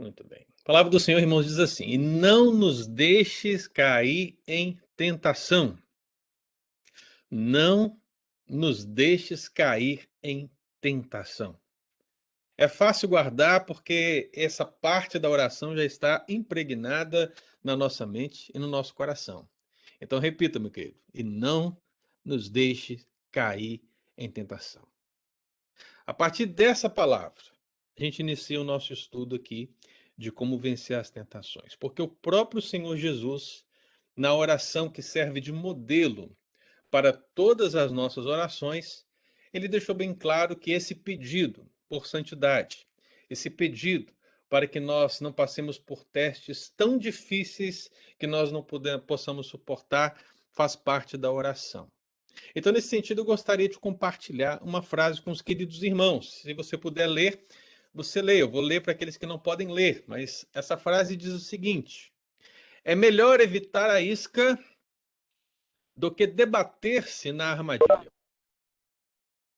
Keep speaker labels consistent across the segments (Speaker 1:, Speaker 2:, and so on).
Speaker 1: Muito bem. A palavra do Senhor, irmãos, diz assim: "E não nos deixes cair em tentação, não nos deixes cair em tentação". É fácil guardar, porque essa parte da oração já está impregnada na nossa mente e no nosso coração. Então repita, meu querido: "E não nos deixe cair em tentação". A partir dessa palavra, a gente inicia o nosso estudo aqui de como vencer as tentações, porque o próprio Senhor Jesus, na oração que serve de modelo para todas as nossas orações, ele deixou bem claro que esse pedido por santidade, esse pedido para que nós não passemos por testes tão difíceis que nós não possamos suportar, faz parte da oração. Então, nesse sentido, eu gostaria de compartilhar uma frase com os queridos irmãos. Se você puder ler, você lê. Eu vou ler para aqueles que não podem ler, mas essa frase diz o seguinte: é melhor evitar a isca do que debater-se na armadilha.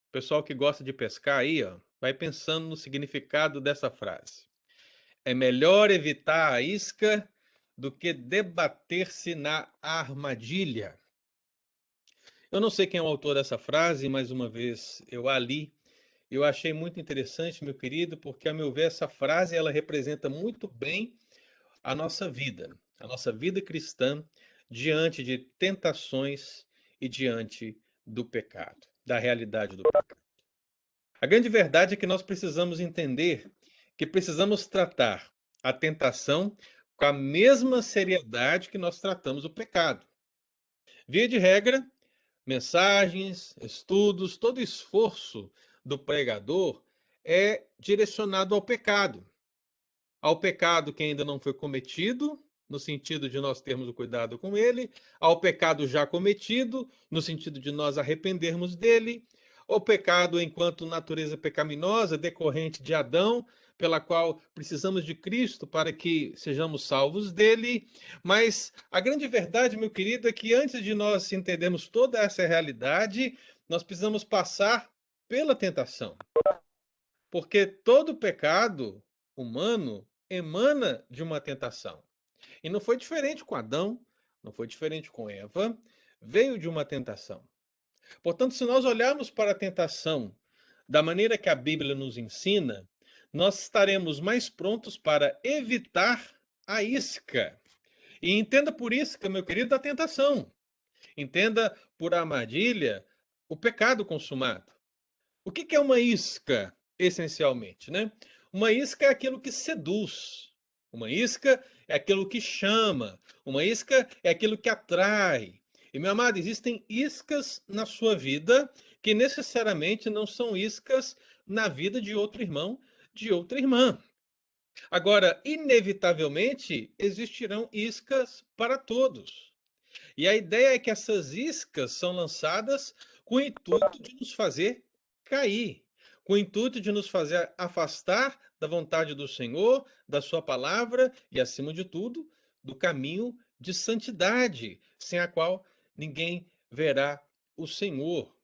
Speaker 1: O pessoal que gosta de pescar aí, ó, vai pensando no significado dessa frase. É melhor evitar a isca do que debater-se na armadilha. Eu não sei quem é o autor dessa frase, mais uma vez eu a li. Eu achei muito interessante, meu querido, porque, a meu ver, essa frase ela representa muito bem a nossa vida cristã, diante de tentações e diante do pecado, da realidade do pecado. A grande verdade é que nós precisamos entender que precisamos tratar a tentação com a mesma seriedade que nós tratamos o pecado. Via de regra, mensagens, estudos, todo esforço do pregador é direcionado ao pecado que ainda não foi cometido, no sentido de nós termos o cuidado com ele, ao pecado já cometido, no sentido de nós arrependermos dele, ao pecado enquanto natureza pecaminosa decorrente de Adão, pela qual precisamos de Cristo para que sejamos salvos dele. Mas a grande verdade, meu querido, é que antes de nós entendermos toda essa realidade, nós precisamos passar pela tentação. Porque todo pecado humano emana de uma tentação. E não foi diferente com Adão, não foi diferente com Eva, veio de uma tentação. Portanto, se nós olharmos para a tentação da maneira que a Bíblia nos ensina, nós estaremos mais prontos para evitar a isca. E entenda por isca, meu querido, a tentação. Entenda por armadilha o pecado consumado. O que é uma isca, essencialmente, né? Uma isca é aquilo que seduz. Uma isca é aquilo que chama. Uma isca é aquilo que atrai. E, meu amado, existem iscas na sua vida que necessariamente não são iscas na vida de outro irmão, de outra irmã. Agora, inevitavelmente, existirão iscas para todos. E a ideia é que essas iscas são lançadas com o intuito de nos fazer cair, com o intuito de nos fazer afastar da vontade do Senhor, da sua palavra e, acima de tudo, do caminho de santidade, sem a qual ninguém verá o Senhor.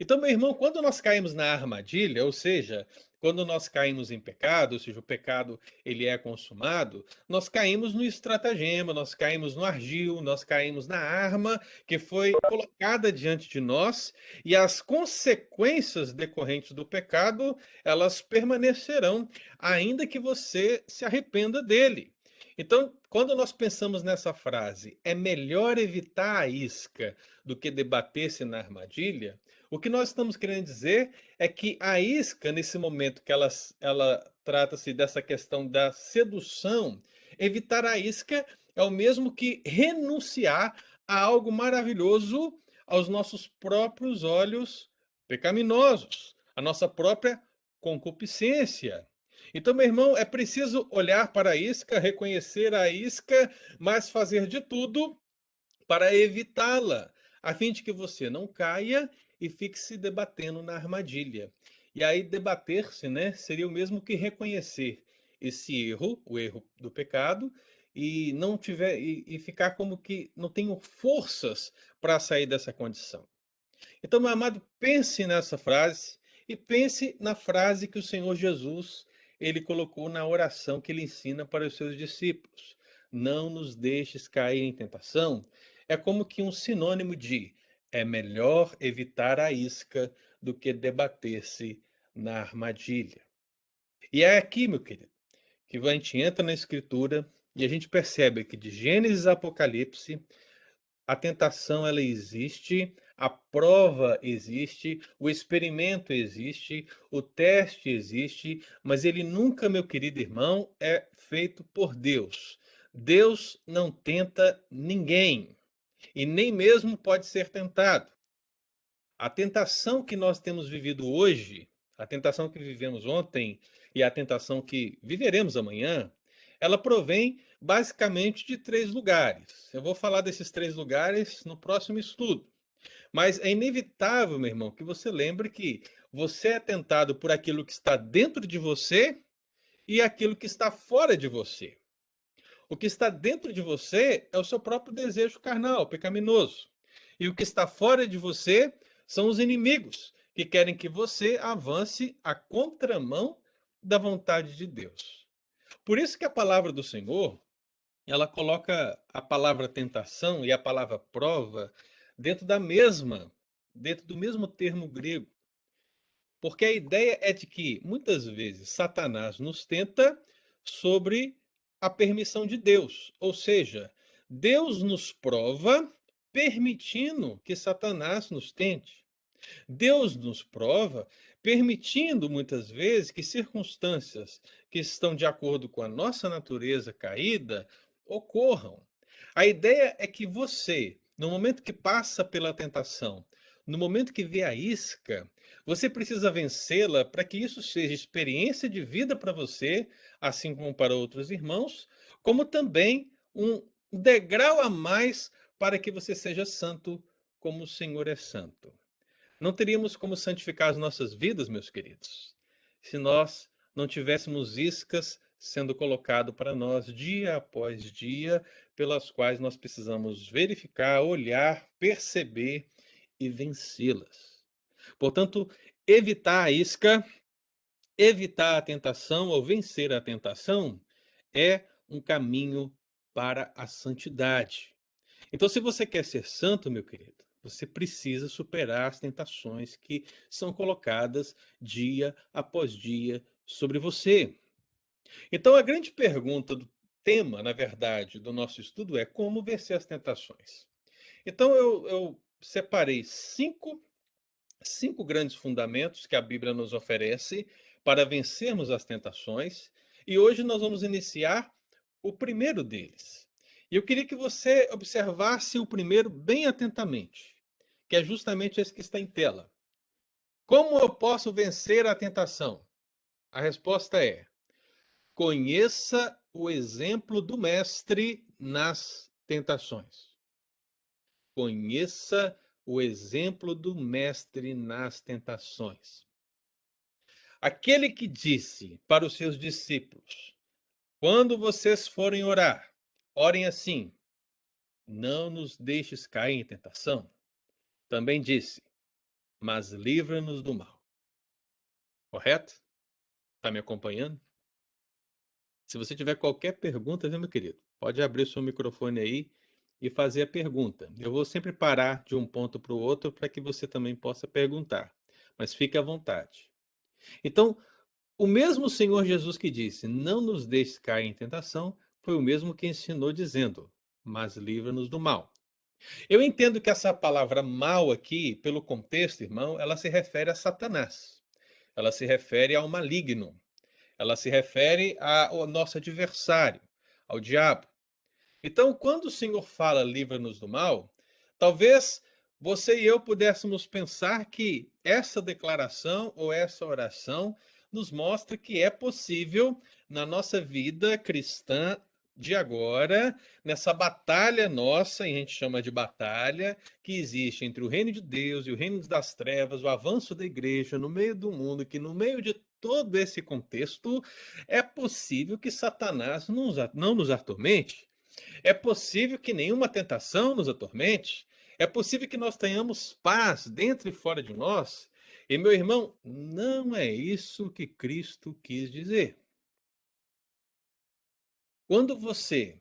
Speaker 1: Então, meu irmão, quando nós caímos na armadilha, ou seja, quando nós caímos em pecado, ou seja, o pecado ele é consumado, nós caímos no estratagema, nós caímos no ardil, nós caímos na arma que foi colocada diante de nós, e as consequências decorrentes do pecado, elas permanecerão, ainda que você se arrependa dele. Então, quando nós pensamos nessa frase, é melhor evitar a isca do que debater-se na armadilha, o que nós estamos querendo dizer é que a isca, nesse momento que ela trata-se dessa questão da sedução, evitar a isca é o mesmo que renunciar a algo maravilhoso aos nossos próprios olhos pecaminosos, a nossa própria concupiscência. Então, meu irmão, é preciso olhar para a isca, reconhecer a isca, mas fazer de tudo para evitá-la, a fim de que você não caia e fique se debatendo na armadilha. E aí debater-se, né, seria o mesmo que reconhecer esse erro, o erro do pecado, e não tiver e ficar como que não tenho forças para sair dessa condição. Então, meu amado, pense nessa frase e pense na frase que o Senhor Jesus ele colocou na oração que ele ensina para os seus discípulos. Não nos deixes cair em tentação. É como que um sinônimo de é melhor evitar a isca do que debater-se na armadilha. E é aqui, meu querido, que a gente entra na Escritura e a gente percebe que de Gênesis a Apocalipse a tentação ela existe, a prova existe, o experimento existe, o teste existe, mas ele nunca, meu querido irmão, é feito por Deus. Deus não tenta ninguém e nem mesmo pode ser tentado. A tentação que nós temos vivido hoje, a tentação que vivemos ontem e a tentação que viveremos amanhã, ela provém basicamente de 3 lugares. Eu vou falar desses 3 lugares no próximo estudo. Mas é inevitável, meu irmão, que você lembre que você é tentado por aquilo que está dentro de você e aquilo que está fora de você. O que está dentro de você é o seu próprio desejo carnal, pecaminoso. E o que está fora de você são os inimigos, que querem que você avance à contramão da vontade de Deus. Por isso que a palavra do Senhor, ela coloca a palavra tentação e a palavra prova dentro do mesmo termo grego. Porque a ideia é de que, muitas vezes, Satanás nos tenta sobre a permissão de Deus. Ou seja, Deus nos prova permitindo que Satanás nos tente. Deus nos prova permitindo, muitas vezes, que circunstâncias que estão de acordo com a nossa natureza caída ocorram. A ideia é que você, no momento que passa pela tentação, no momento que vê a isca, você precisa vencê-la para que isso seja experiência de vida para você, assim como para outros irmãos, como também um degrau a mais para que você seja santo como o Senhor é santo. Não teríamos como santificar as nossas vidas, meus queridos, se nós não tivéssemos iscas sendo colocado para nós dia após dia, pelas quais nós precisamos verificar, olhar, perceber e vencê-las. Portanto, evitar a isca, evitar a tentação ou vencer a tentação é um caminho para a santidade. Então, se você quer ser santo, meu querido, você precisa superar as tentações que são colocadas dia após dia sobre você. Então, a grande pergunta do tema, na verdade, do nosso estudo é como vencer as tentações. Então, eu separei cinco grandes fundamentos que a Bíblia nos oferece para vencermos as tentações, e hoje nós vamos iniciar o primeiro deles. E eu queria que você observasse o primeiro bem atentamente, que é justamente esse que está em tela. Como eu posso vencer a tentação? A resposta é: conheça o exemplo do Mestre nas tentações. Conheça o exemplo do Mestre nas tentações. Aquele que disse para os seus discípulos: quando vocês forem orar, orem assim: não nos deixes cair em tentação. Também disse: mas livra-nos do mal. Correto? Está me acompanhando? Se você tiver qualquer pergunta, viu, meu querido, pode abrir o seu microfone aí e fazer a pergunta. Eu vou sempre parar de um ponto para o outro para que você também possa perguntar, mas fique à vontade. Então, o mesmo Senhor Jesus que disse: não nos deixes cair em tentação, foi o mesmo que ensinou dizendo: mas livra-nos do mal. Eu entendo que essa palavra mal aqui, pelo contexto, irmão, ela se refere a Satanás. Ela se refere ao maligno. Ela se refere ao nosso adversário, ao diabo. Então, quando o Senhor fala livra-nos do mal, talvez você e eu pudéssemos pensar que essa declaração ou essa oração nos mostra que é possível na nossa vida cristã de agora, nessa batalha nossa, e a gente chama de batalha, que existe entre o reino de Deus e o reino das trevas, o avanço da igreja no meio do mundo, que no meio de todo esse contexto, é possível que Satanás não nos atormente. É possível que nenhuma tentação nos atormente. É possível que nós tenhamos paz dentro e fora de nós. E, meu irmão, não é isso que Cristo quis dizer. Quando você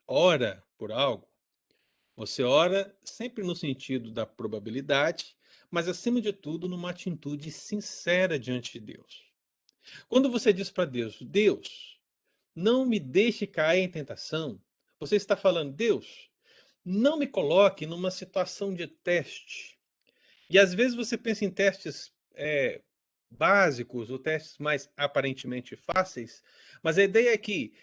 Speaker 1: ora por algo, você ora sempre no sentido da probabilidade, mas acima de tudo numa atitude sincera diante de Deus. Quando você diz para Deus: "Deus, não me deixe cair em tentação", você está falando: "Deus, não me coloque numa situação de teste". E às vezes você pensa em testes, básicos ou testes mais aparentemente fáceis, mas a ideia é que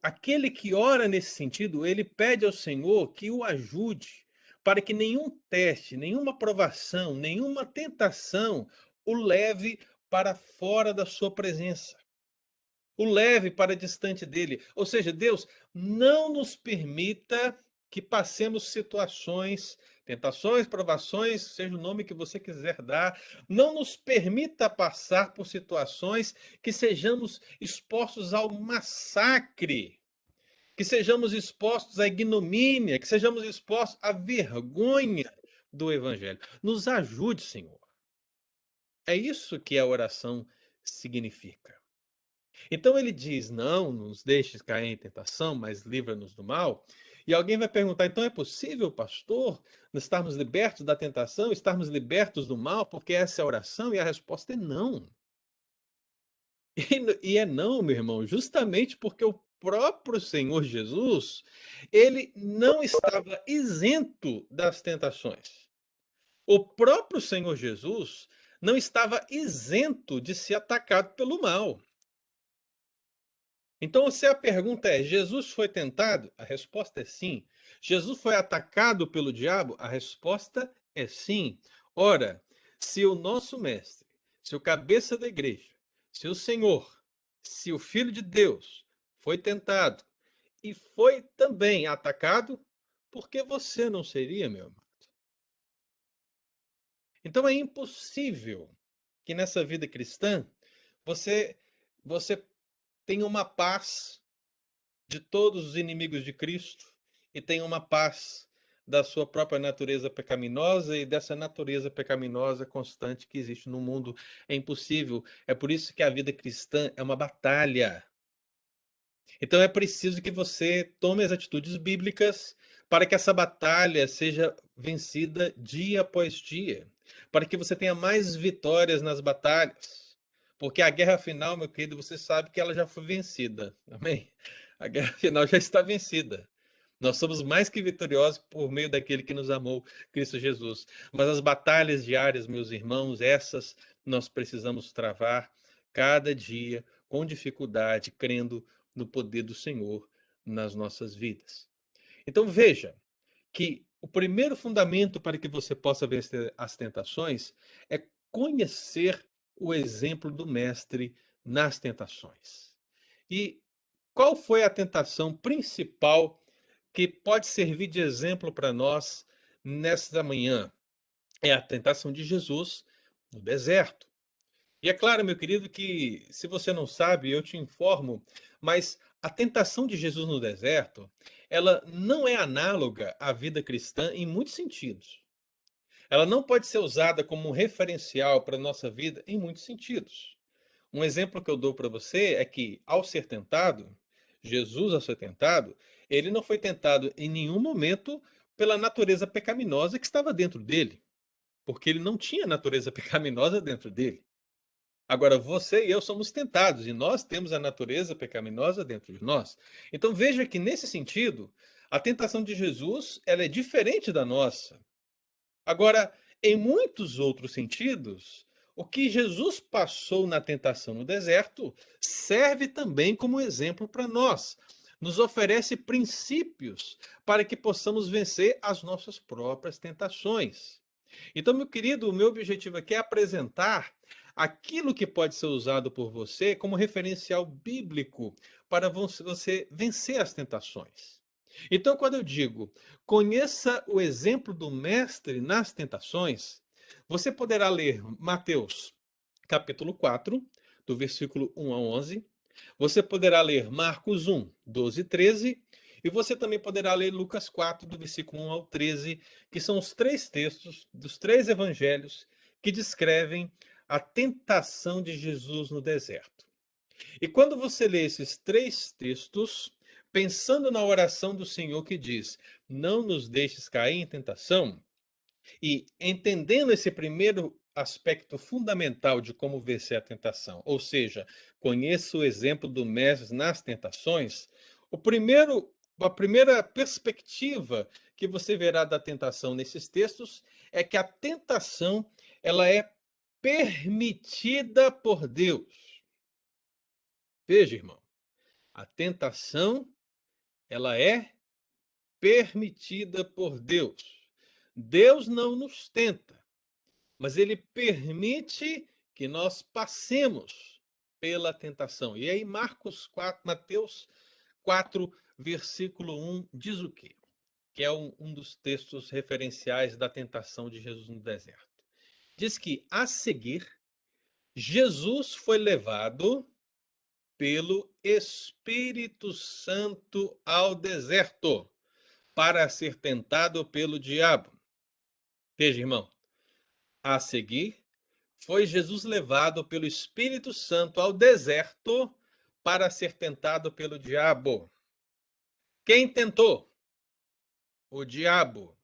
Speaker 1: aquele que ora nesse sentido, ele pede ao Senhor que o ajude, para que nenhum teste, nenhuma provação, nenhuma tentação o leve para fora da sua presença, o leve para distante dele. Ou seja, Deus, não nos permita que passemos situações, tentações, provações, seja o nome que você quiser dar, não nos permita passar por situações que sejamos expostos ao massacre, que sejamos expostos à ignomínia, que sejamos expostos à vergonha do evangelho. Nos ajude, Senhor. É isso que a oração significa. Então ele diz: "Não nos deixes cair em tentação, mas livra-nos do mal". E alguém vai perguntar: "Então é possível, pastor, nós estarmos libertos da tentação, estarmos libertos do mal, porque essa é a oração?" E a resposta é não. E é não, meu irmão, justamente porque o próprio Senhor Jesus, ele não estava isento das tentações. O próprio Senhor Jesus não estava isento de ser atacado pelo mal. Então, se a pergunta é: Jesus foi tentado? A resposta é sim. Jesus foi atacado pelo diabo? A resposta é sim. Ora, se o nosso mestre, se o cabeça da igreja, se o Senhor, se o Filho de Deus foi tentado e foi também atacado, por que você não seria, meu amado? Então é impossível que nessa vida cristã você você tenha uma paz de todos os inimigos de Cristo e tem uma paz da sua própria natureza pecaminosa e dessa natureza pecaminosa constante que existe no mundo. É impossível. É por isso que a vida cristã é uma batalha. Então é preciso que você tome as atitudes bíblicas para que essa batalha seja vencida dia após dia, para que você tenha mais vitórias nas batalhas. Porque a guerra final, meu querido, você sabe que ela já foi vencida. Amém? A guerra final já está vencida. Nós somos mais que vitoriosos por meio daquele que nos amou, Cristo Jesus. Mas as batalhas diárias, meus irmãos, essas nós precisamos travar cada dia com dificuldade, crendo no poder do Senhor nas nossas vidas. Então veja que o primeiro fundamento para que você possa vencer as tentações é conhecer o exemplo do mestre nas tentações. E qual foi a tentação principal que pode servir de exemplo para nós nesta manhã? É a tentação de Jesus no deserto. E é claro, meu querido, que se você não sabe, eu te informo, mas a tentação de Jesus no deserto, ela não é análoga à vida cristã em muitos sentidos. Ela não pode ser usada como um referencial para a nossa vida em muitos sentidos. Um exemplo que eu dou para você é que, ao ser tentado, Jesus, ao ser tentado, ele não foi tentado em nenhum momento pela natureza pecaminosa que estava dentro dele, porque ele não tinha natureza pecaminosa dentro dele. Agora, você e eu somos tentados e nós temos a natureza pecaminosa dentro de nós. Então veja que nesse sentido, a tentação de Jesus, ela é diferente da nossa. Agora, em muitos outros sentidos, o que Jesus passou na tentação no deserto serve também como exemplo para nós. Nos oferece princípios para que possamos vencer as nossas próprias tentações. Então, meu querido, o meu objetivo aqui é apresentar aquilo que pode ser usado por você como referencial bíblico para você vencer as tentações. Então, quando eu digo conheça o exemplo do mestre nas tentações, você poderá ler Mateus capítulo 4, do versículo 1 a 11. Você poderá ler Marcos 1, 12 e 13. E você também poderá ler Lucas 4, do versículo 1 ao 13, que são os três textos dos três evangelhos que descrevem a tentação de Jesus no deserto. E quando você lê esses três textos, pensando na oração do Senhor que diz: "Não nos deixes cair em tentação", e entendendo esse primeiro aspecto fundamental de como vencer a tentação, ou seja, conheça o exemplo do mestre nas tentações, a primeira perspectiva que você verá da tentação nesses textos é que a tentação ela é permitida por Deus. Veja, irmão, a tentação ela é permitida por Deus. Deus não nos tenta, mas ele permite que nós passemos pela tentação. E aí Mateus 4, versículo 1 diz o quê? Que é um dos textos referenciais da tentação de Jesus no deserto. Diz que, a seguir, Jesus foi levado pelo Espírito Santo ao deserto para ser tentado pelo diabo. Veja, irmão, a seguir, foi Jesus levado pelo Espírito Santo ao deserto para ser tentado pelo diabo. Quem tentou? O diabo.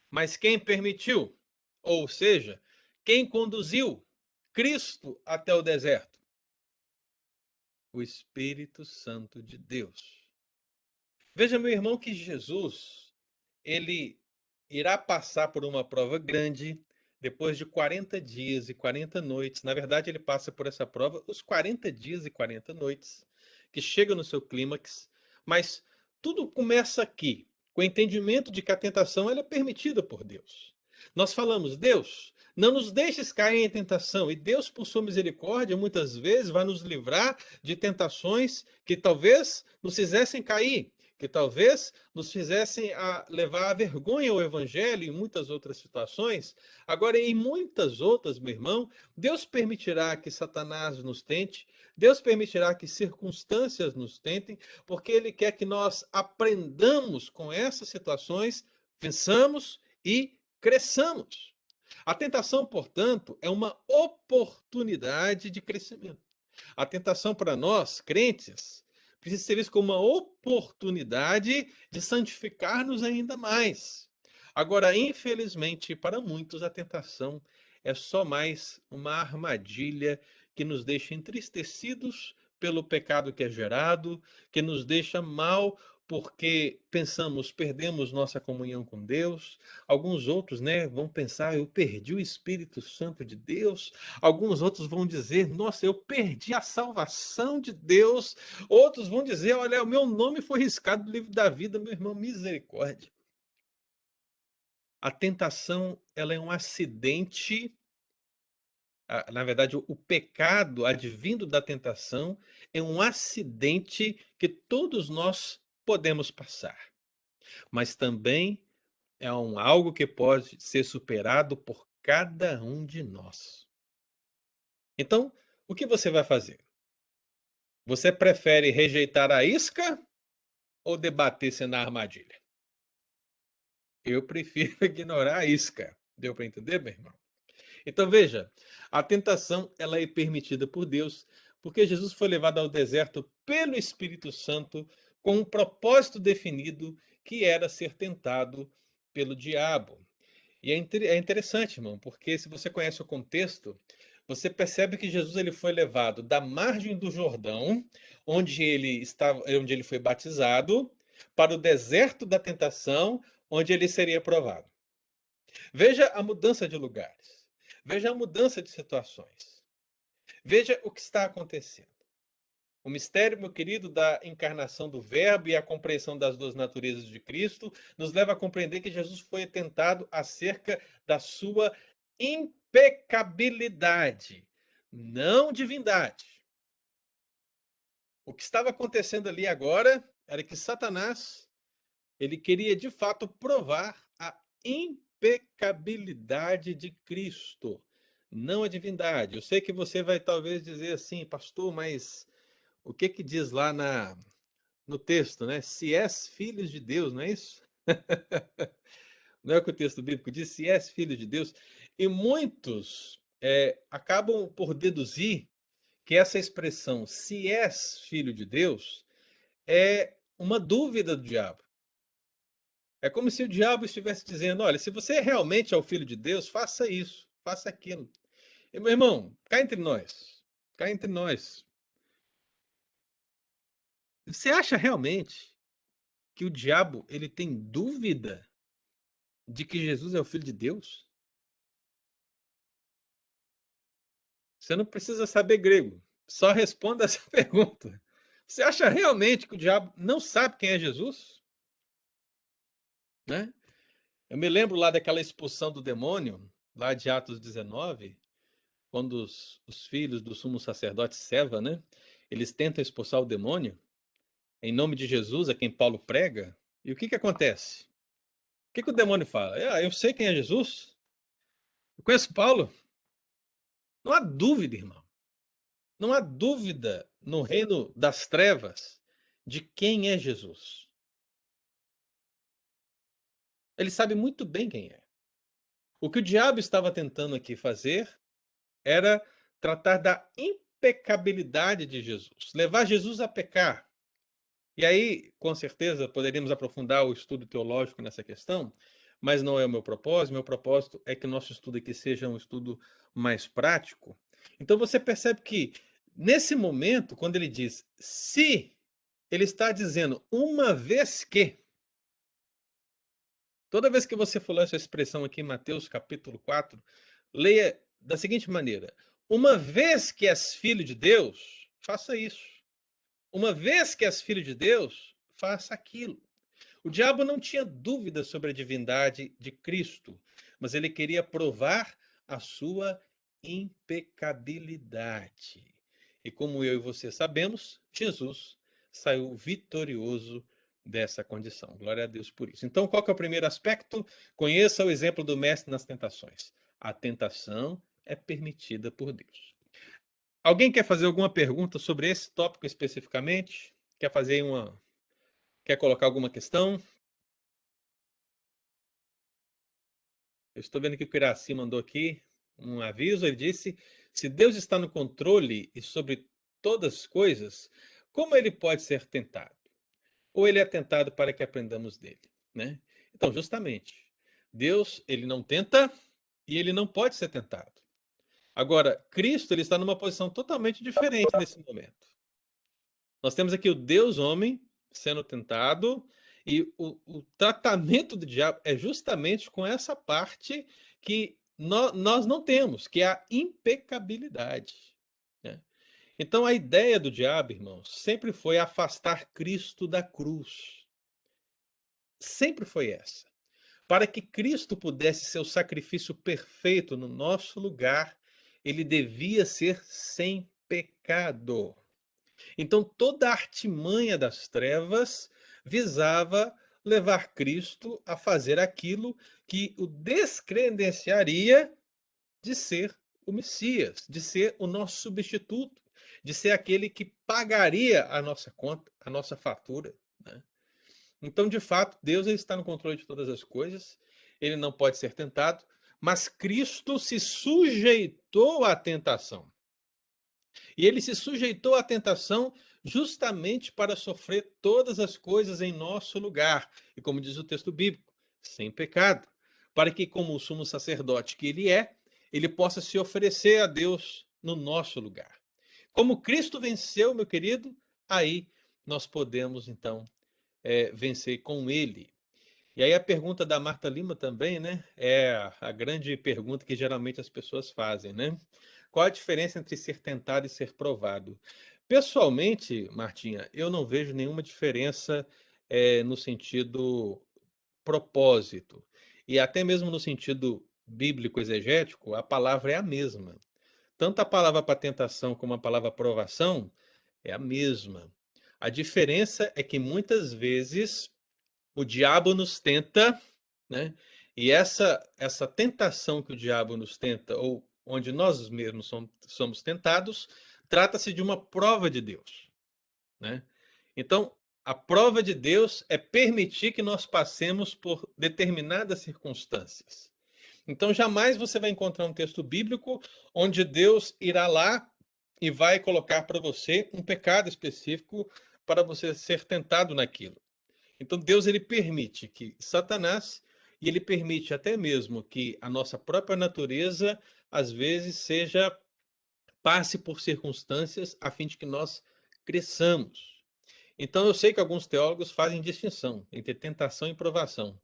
Speaker 1: Mas quem permitiu? Ou seja, quem conduziu Cristo até o deserto? O Espírito Santo de Deus. Veja, meu irmão, que Jesus, ele irá passar por uma prova grande depois de 40 dias e 40 noites. Na verdade, ele passa por essa prova os 40 dias e 40 noites, que chega no seu clímax. Mas tudo começa aqui, com o entendimento de que a tentação ela é permitida por Deus. Nós falamos, Deus, não nos deixes cair em tentação. E Deus, por sua misericórdia, muitas vezes vai nos livrar de tentações que talvez nos fizessem cair, que talvez nos fizessem levar à vergonha o evangelho em muitas outras situações. Agora, em muitas outras, meu irmão, Deus permitirá que Satanás nos tente, Deus permitirá que circunstâncias nos tentem, porque Ele quer que nós aprendamos com essas situações, vençamos e cresçamos. A tentação, portanto, é uma oportunidade de crescimento. A tentação para nós, crentes, precisa ser vista como uma oportunidade de santificar-nos ainda mais. Agora, infelizmente, para muitos, a tentação é só mais uma armadilha que nos deixa entristecidos pelo pecado que é gerado, que nos deixa mal porque pensamos, perdemos nossa comunhão com Deus. Alguns outros, né, vão pensar, eu perdi o Espírito Santo de Deus. Alguns outros vão dizer, nossa, eu perdi a salvação de Deus. Outros vão dizer, olha, o meu nome foi riscado do livro da vida, meu irmão, misericórdia. A tentação, ela é um acidente, na verdade, o pecado advindo da tentação é um acidente que todos nós podemos passar, mas também é algo que pode ser superado por cada um de nós. Então, o que você vai fazer? Você prefere rejeitar a isca ou debater-se na armadilha? Eu prefiro ignorar a isca. Deu para entender, meu irmão? Então veja, a tentação ela é permitida por Deus, porque Jesus foi levado ao deserto pelo Espírito Santo com um propósito definido que era ser tentado pelo diabo. E é interessante, irmão, porque se você conhece o contexto, você percebe que Jesus ele foi levado da margem do Jordão, onde ele foi batizado, para o deserto da tentação, onde ele seria provado. Veja a mudança de lugares. Veja a mudança de situações. Veja o que está acontecendo. O mistério, meu querido, da encarnação do Verbo e a compreensão das duas naturezas de Cristo nos leva a compreender que Jesus foi tentado acerca da sua impecabilidade, não divindade. O que estava acontecendo ali agora era que Satanás, ele queria de fato provar a impecabilidade de Cristo, não a divindade. Eu sei que você vai talvez dizer assim, pastor, mas o que que diz lá no texto, né? Se és filhos de Deus, não é isso? Não é o que o texto bíblico diz? Se és filho de Deus. E muitos acabam por deduzir que essa expressão, se és filho de Deus, é uma dúvida do diabo. É como se o diabo estivesse dizendo: olha, se você realmente é o filho de Deus, faça isso, faça aquilo. E, meu irmão, cá entre nós, você acha realmente que o diabo ele tem dúvida de que Jesus é o filho de Deus? Você não precisa saber grego, só responda essa pergunta. Você acha realmente que o diabo não sabe quem é Jesus? Né? Eu me lembro lá daquela expulsão do demônio, lá de Atos 19, quando os filhos do sumo sacerdote Seva, né? Eles tentam expulsar o demônio em nome de Jesus, a quem Paulo prega. E o que acontece? O que o demônio fala? Ah, eu sei quem é Jesus. Eu conheço Paulo. Não há dúvida, irmão. Não há dúvida no reino das trevas de quem é Jesus. Ele sabe muito bem quem é. O que o diabo estava tentando aqui fazer era tratar da impecabilidade de Jesus, levar Jesus a pecar. E aí, com certeza, poderíamos aprofundar o estudo teológico nessa questão, mas não é o meu propósito. Meu propósito é que o nosso estudo aqui seja um estudo mais prático. Então você percebe que, nesse momento, quando ele diz se, ele está dizendo uma vez que. Toda vez que você for ler essa expressão aqui em Mateus capítulo 4, leia da seguinte maneira: uma vez que és filho de Deus, faça isso. Uma vez que és filho de Deus, faça aquilo. O diabo não tinha dúvida sobre a divindade de Cristo, mas ele queria provar a sua impecabilidade. E como eu e você sabemos, Jesus saiu vitorioso dessa condição. Glória a Deus por isso. Então, qual que é o primeiro aspecto? Conheça o exemplo do mestre nas tentações. A tentação é permitida por Deus. Alguém quer fazer alguma pergunta sobre esse tópico especificamente? Quer colocar alguma questão? Eu estou vendo que o Kiraci mandou aqui um aviso. Ele disse: se Deus está no controle e sobre todas as coisas, como ele pode ser tentado? Ou ele é tentado para que aprendamos dele, né? Então, justamente, Deus, ele não tenta e ele não pode ser tentado. Agora, Cristo, ele está numa posição totalmente diferente nesse momento. Nós temos aqui o Deus homem sendo tentado e o tratamento do diabo é justamente com essa parte que nós não temos, que é a impecabilidade, né? Então a ideia do diabo, irmãos, sempre foi afastar Cristo da cruz. Sempre foi essa. Para que Cristo pudesse ser o sacrifício perfeito no nosso lugar, ele devia ser sem pecado. Então, toda a artimanha das trevas visava levar Cristo a fazer aquilo que o descredenciaria de ser o Messias, de ser o nosso substituto, de ser aquele que pagaria a nossa conta, a nossa fatura, né? Então, de fato, Deus ele está no controle de todas as coisas, ele não pode ser tentado, mas Cristo se sujeitou à tentação. E ele se sujeitou à tentação justamente para sofrer todas as coisas em nosso lugar. E como diz o texto bíblico, sem pecado. Para que, como o sumo sacerdote que ele possa se oferecer a Deus no nosso lugar. Como Cristo venceu, meu querido, aí nós podemos, então, vencer com ele. E aí a pergunta da Marta Lima também, né? É a grande pergunta que geralmente as pessoas fazem, né? Qual a diferença entre ser tentado e ser provado? Pessoalmente, Martinha, eu não vejo nenhuma diferença no sentido propósito. E até mesmo no sentido bíblico exegético, a palavra é a mesma. Tanto a palavra para tentação como a palavra provação é a mesma. A diferença é que muitas vezes o diabo nos tenta, né? E essa tentação que o diabo nos tenta, ou onde nós mesmos somos tentados, trata-se de uma prova de Deus, né? Então, a prova de Deus é permitir que nós passemos por determinadas circunstâncias. Então, jamais você vai encontrar um texto bíblico onde Deus irá lá e vai colocar para você um pecado específico para você ser tentado naquilo. Então Deus ele permite que Satanás e ele permite até mesmo que a nossa própria natureza às vezes seja passe por circunstâncias a fim de que nós cresçamos. Então eu sei que alguns teólogos fazem distinção entre tentação e provação.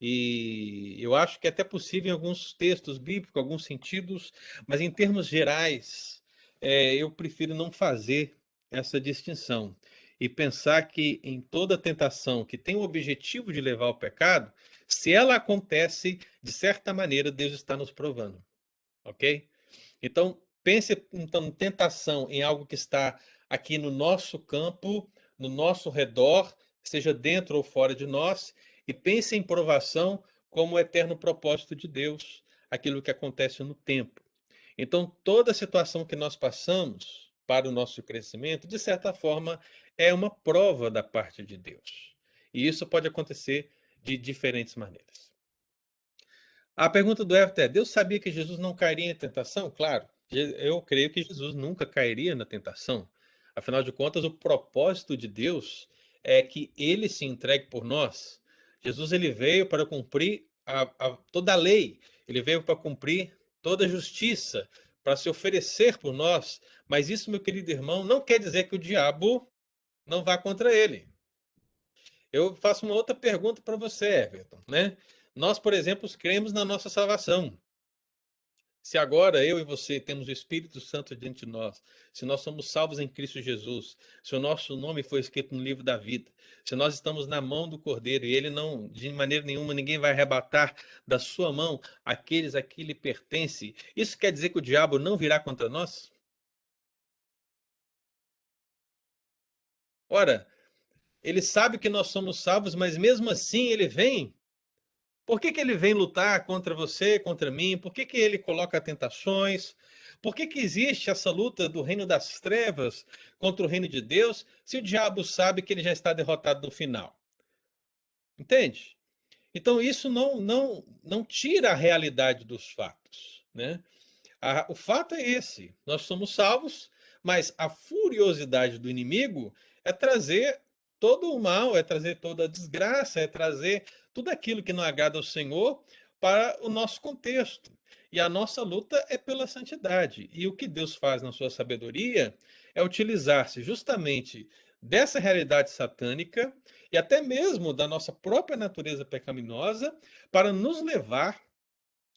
Speaker 1: E eu acho que é até possível em alguns textos bíblicos, alguns sentidos, mas em termos gerais, eu prefiro não fazer essa distinção e pensar que em toda tentação que tem o objetivo de levar ao pecado, se ela acontece, de certa maneira, Deus está nos provando, ok? Então, pense então tentação em algo que está aqui no nosso campo, no nosso redor, seja dentro ou fora de nós, e pense em provação como o eterno propósito de Deus, aquilo que acontece no tempo. Então, toda situação que nós passamos para o nosso crescimento, de certa forma, é uma prova da parte de Deus. E isso pode acontecer de diferentes maneiras. A pergunta do Everton é: Deus sabia que Jesus não cairia em tentação? Claro, eu creio que Jesus nunca cairia na tentação. Afinal de contas, o propósito de Deus é que ele se entregue por nós. Jesus ele veio para cumprir toda a lei, ele veio para cumprir toda a justiça, para se oferecer por nós. Mas isso, meu querido irmão, não quer dizer que o diabo não vá contra ele. Eu faço uma outra pergunta para você, Everton, né? Nós, por exemplo, cremos na nossa salvação. Se agora eu e você temos o Espírito Santo dentro de nós, se nós somos salvos em Cristo Jesus, se o nosso nome foi escrito no livro da vida, se nós estamos na mão do Cordeiro e ele não, de maneira nenhuma, ninguém vai arrebatar da sua mão aqueles a que lhe pertence, isso quer dizer que o diabo não virá contra nós? Ora, ele sabe que nós somos salvos, mas mesmo assim ele vem. Por que que ele vem lutar contra você, contra mim? Por que que ele coloca tentações? Por que que existe essa luta do reino das trevas contra o reino de Deus, se o diabo sabe que ele já está derrotado no final? Entende? Então isso não tira a realidade dos fatos, né? O fato é esse: nós somos salvos, mas a furiosidade do inimigo é trazer todo o mal, é trazer toda a desgraça, é trazer tudo aquilo que não agrada ao Senhor para o nosso contexto. E a nossa luta é pela santidade. E o que Deus faz na sua sabedoria é utilizar-se justamente dessa realidade satânica e até mesmo da nossa própria natureza pecaminosa para nos levar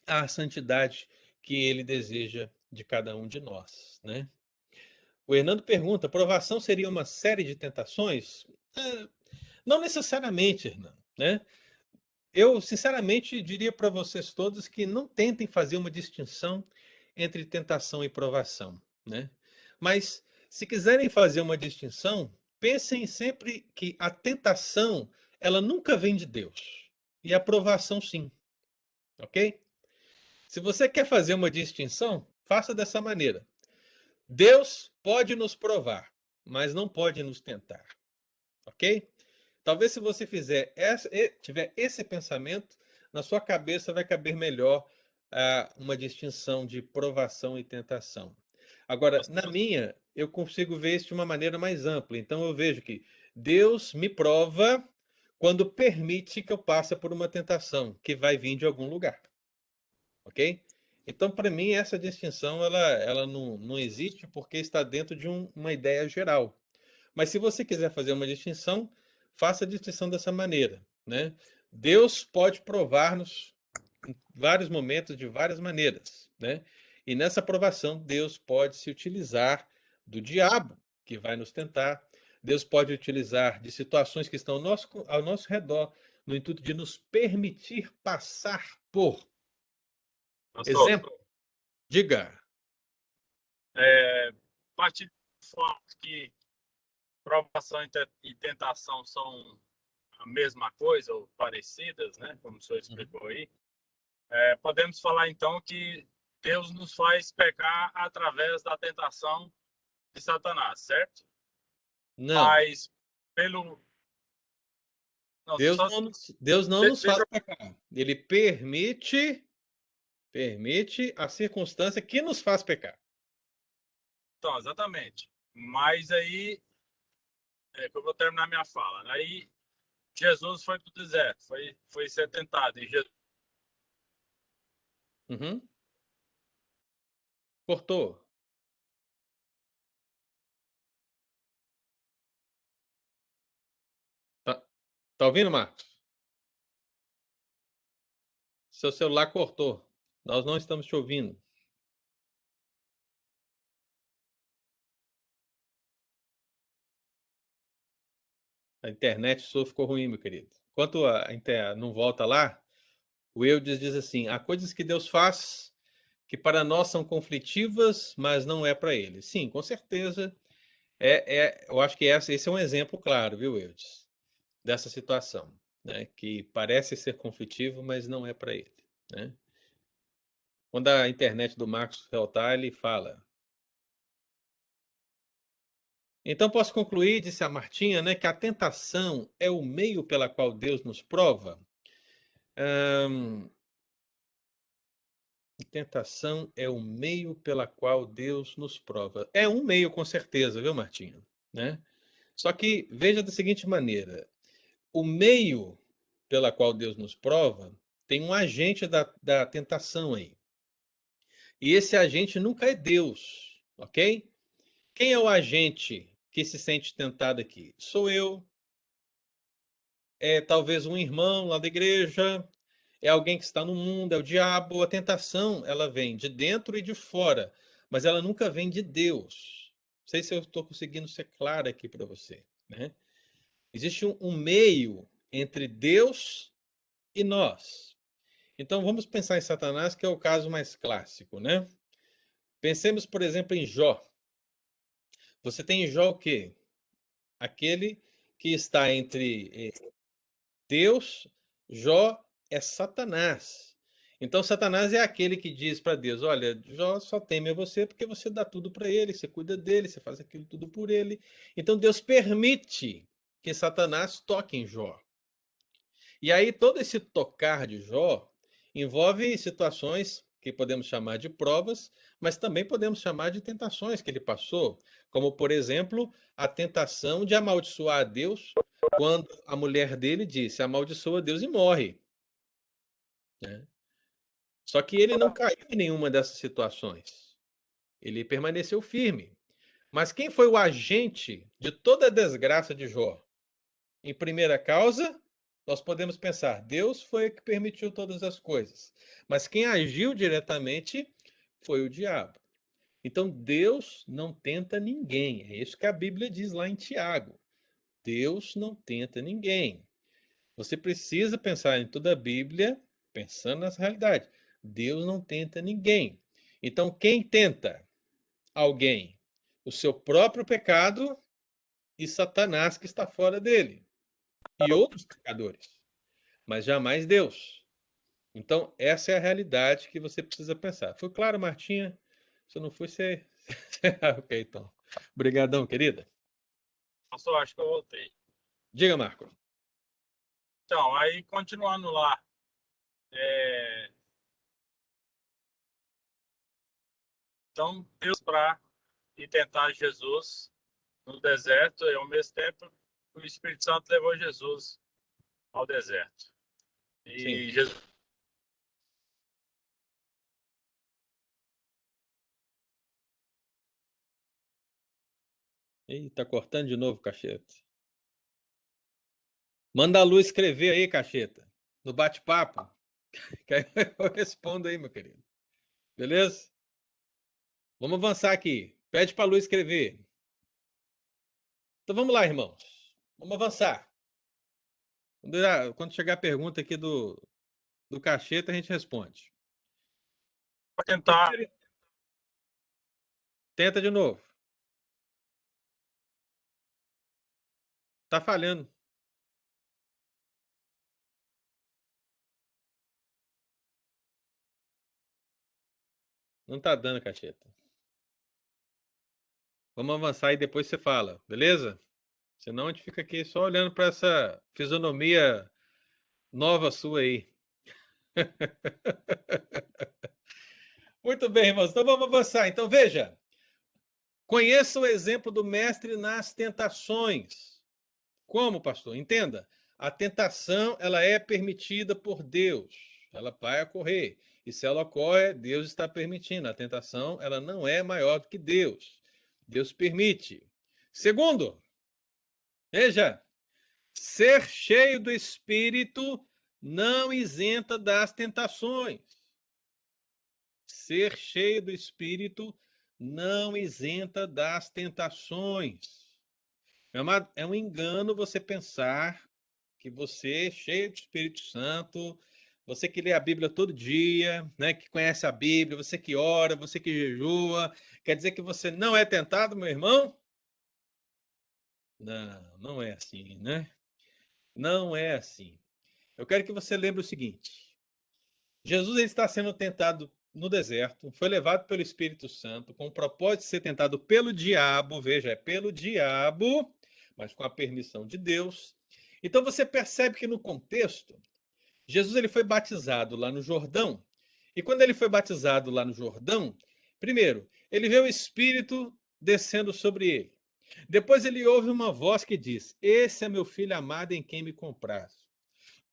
Speaker 1: à santidade que ele deseja de cada um de nós, né? O Hernando pergunta: provação seria uma série de tentações? Eh, não necessariamente, Hernando, né? Eu sinceramente diria para vocês todos que não tentem fazer uma distinção entre tentação e provação, né? Mas se quiserem fazer uma distinção, pensem sempre que a tentação, ela nunca vem de Deus, e a provação sim, ok? Se você quer fazer uma distinção, faça dessa maneira. Deus pode nos provar, mas não pode nos tentar, ok? Talvez se você tiver esse pensamento, na sua cabeça vai caber melhor uma distinção de provação e tentação. Agora, na minha, eu consigo ver isso de uma maneira mais ampla. Então eu vejo que Deus me prova quando permite que eu passe por uma tentação que vai vir de algum lugar. Ok? Então, para mim, essa distinção ela não existe porque está dentro de uma ideia geral. Mas se você quiser fazer uma distinção, faça a distinção dessa maneira, né? Deus pode provar-nos em vários momentos de várias maneiras, né? E nessa provação, Deus pode se utilizar do diabo que vai nos tentar. Deus pode utilizar de situações que estão ao nosso redor, no intuito de nos permitir passar por.
Speaker 2: Pastor,
Speaker 1: Exemplo, diga.
Speaker 2: partir do fato que provação e tentação são a mesma coisa ou parecidas, né? Como o senhor explicou aí, podemos falar então que Deus nos faz pecar através da tentação de Satanás, certo?
Speaker 1: Não,
Speaker 2: Mas pelo não,
Speaker 1: Deus
Speaker 2: só
Speaker 1: não nos, Deus não nos faz
Speaker 2: deixa
Speaker 1: pecar. Ele permite a circunstância que nos faz pecar.
Speaker 2: então, exatamente. Mas aí que eu vou terminar minha fala. Aí Jesus foi para o deserto, foi ser tentado. E Jesus...
Speaker 1: Uhum. Cortou. Tá, tá ouvindo, Marcos? Seu celular cortou. Nós não estamos te ouvindo. A internet sua ficou ruim, meu querido. Enquanto a internet não volta lá, o Eudes diz assim: há coisas que Deus faz que para nós são conflitivas, mas não é para ele. Sim, com certeza. Eu acho que esse é um exemplo claro, viu, Eudes, dessa situação, né? Que parece ser conflitivo, mas não é para ele, né? Quando a internet do Marcos voltar, ele fala. Então posso concluir, disse a Martinha, né, que a tentação é o meio pela qual Deus nos prova. Hum, Tentação é o meio pela qual Deus nos prova. É um meio, com certeza, viu, Martinha? Né? Só que veja da seguinte maneira: o meio pela qual Deus nos prova tem um agente da tentação aí. E esse agente nunca é Deus, ok? Quem é o agente que se sente tentado aqui? Sou eu, é talvez um irmão lá da igreja, é alguém que está no mundo, é o diabo. A tentação, ela vem de dentro e de fora, mas ela nunca vem de Deus. Não sei se eu estou conseguindo ser claro aqui para você, né? Existe um meio entre Deus e nós. Então vamos pensar em Satanás, que é o caso mais clássico, né? Pensemos, por exemplo, em Jó. Você tem em Jó o quê? Aquele que está entre Deus, Jó é Satanás. Então, Satanás é aquele que diz para Deus: olha, Jó só teme a você porque você dá tudo para ele, você cuida dele, você faz aquilo tudo por ele. Então, Deus permite que Satanás toque em Jó. E aí, todo esse tocar de Jó envolve situações que podemos chamar de provas, mas também podemos chamar de tentações que ele passou, como, por exemplo, a tentação de amaldiçoar a Deus quando a mulher dele disse: amaldiçoa Deus e morre. Né? Só que ele não caiu em nenhuma dessas situações. Ele permaneceu firme. Mas quem foi o agente de toda a desgraça de Jó? Em primeira causa, nós podemos pensar, Deus foi o que permitiu todas as coisas. Mas quem agiu diretamente foi o diabo. Então Deus não tenta ninguém. É isso que a Bíblia diz lá em Tiago. Deus não tenta ninguém. Você precisa pensar em toda a Bíblia, pensando nessa realidade. Deus não tenta ninguém. Então, quem tenta alguém? O seu próprio pecado e Satanás que está fora dele. E outros pecadores. Mas jamais Deus. Então, essa é a realidade que você precisa pensar. Foi claro, Martinha? Se não foi, você. Ok, então. Obrigadão, querida.
Speaker 2: Pastor, acho que eu voltei.
Speaker 1: Diga, Marco.
Speaker 2: Então, aí continuando lá, é, então Deus para ir tentar Jesus no deserto e ao mesmo tempo o Espírito Santo levou Jesus ao deserto.
Speaker 1: Sim.
Speaker 2: E Jesus...
Speaker 1: Ih, tá cortando de novo, cacheta. Manda a Lu escrever aí, cacheta. No bate-papo. Que aí eu respondo aí, meu querido. Beleza? Vamos avançar aqui. Pede pra Lu escrever. Então vamos lá, irmãos. Vamos avançar. Quando chegar a pergunta aqui do cacheta, a gente responde.
Speaker 2: para
Speaker 1: O que que
Speaker 2: tentar...
Speaker 1: seria? Tenta de novo. Tá falhando. Não tá dando, cacheta. Vamos avançar e depois você fala, beleza? Senão a gente fica aqui só olhando para essa fisionomia nova sua aí. Muito bem, irmãos. Então vamos avançar. Então veja. Conheça o exemplo do mestre nas tentações. Como, pastor? Entenda, a tentação ela é permitida por Deus. Ela vai ocorrer. E se ela ocorre, Deus está permitindo. A tentação ela não é maior do que Deus. Deus permite. Segundo, veja, ser cheio do Espírito não isenta das tentações. Ser cheio do Espírito não isenta das tentações. Meu amado, é um engano você pensar que você, cheio do Espírito Santo, você que lê a Bíblia todo dia, né, que conhece a Bíblia, você que ora, você que jejua, quer dizer que você não é tentado, meu irmão? Não, não é assim, né? Não é assim. Eu quero que você lembre o seguinte: Jesus ele está sendo tentado no deserto, foi levado pelo Espírito Santo com o propósito de ser tentado pelo diabo, veja, é pelo diabo, mas com a permissão de Deus. Então você percebe que no contexto, Jesus ele foi batizado lá no Jordão. E quando ele foi batizado lá no Jordão, primeiro, ele vê o Espírito descendo sobre ele. Depois ele ouve uma voz que diz: Esse é meu filho amado em quem me compraz.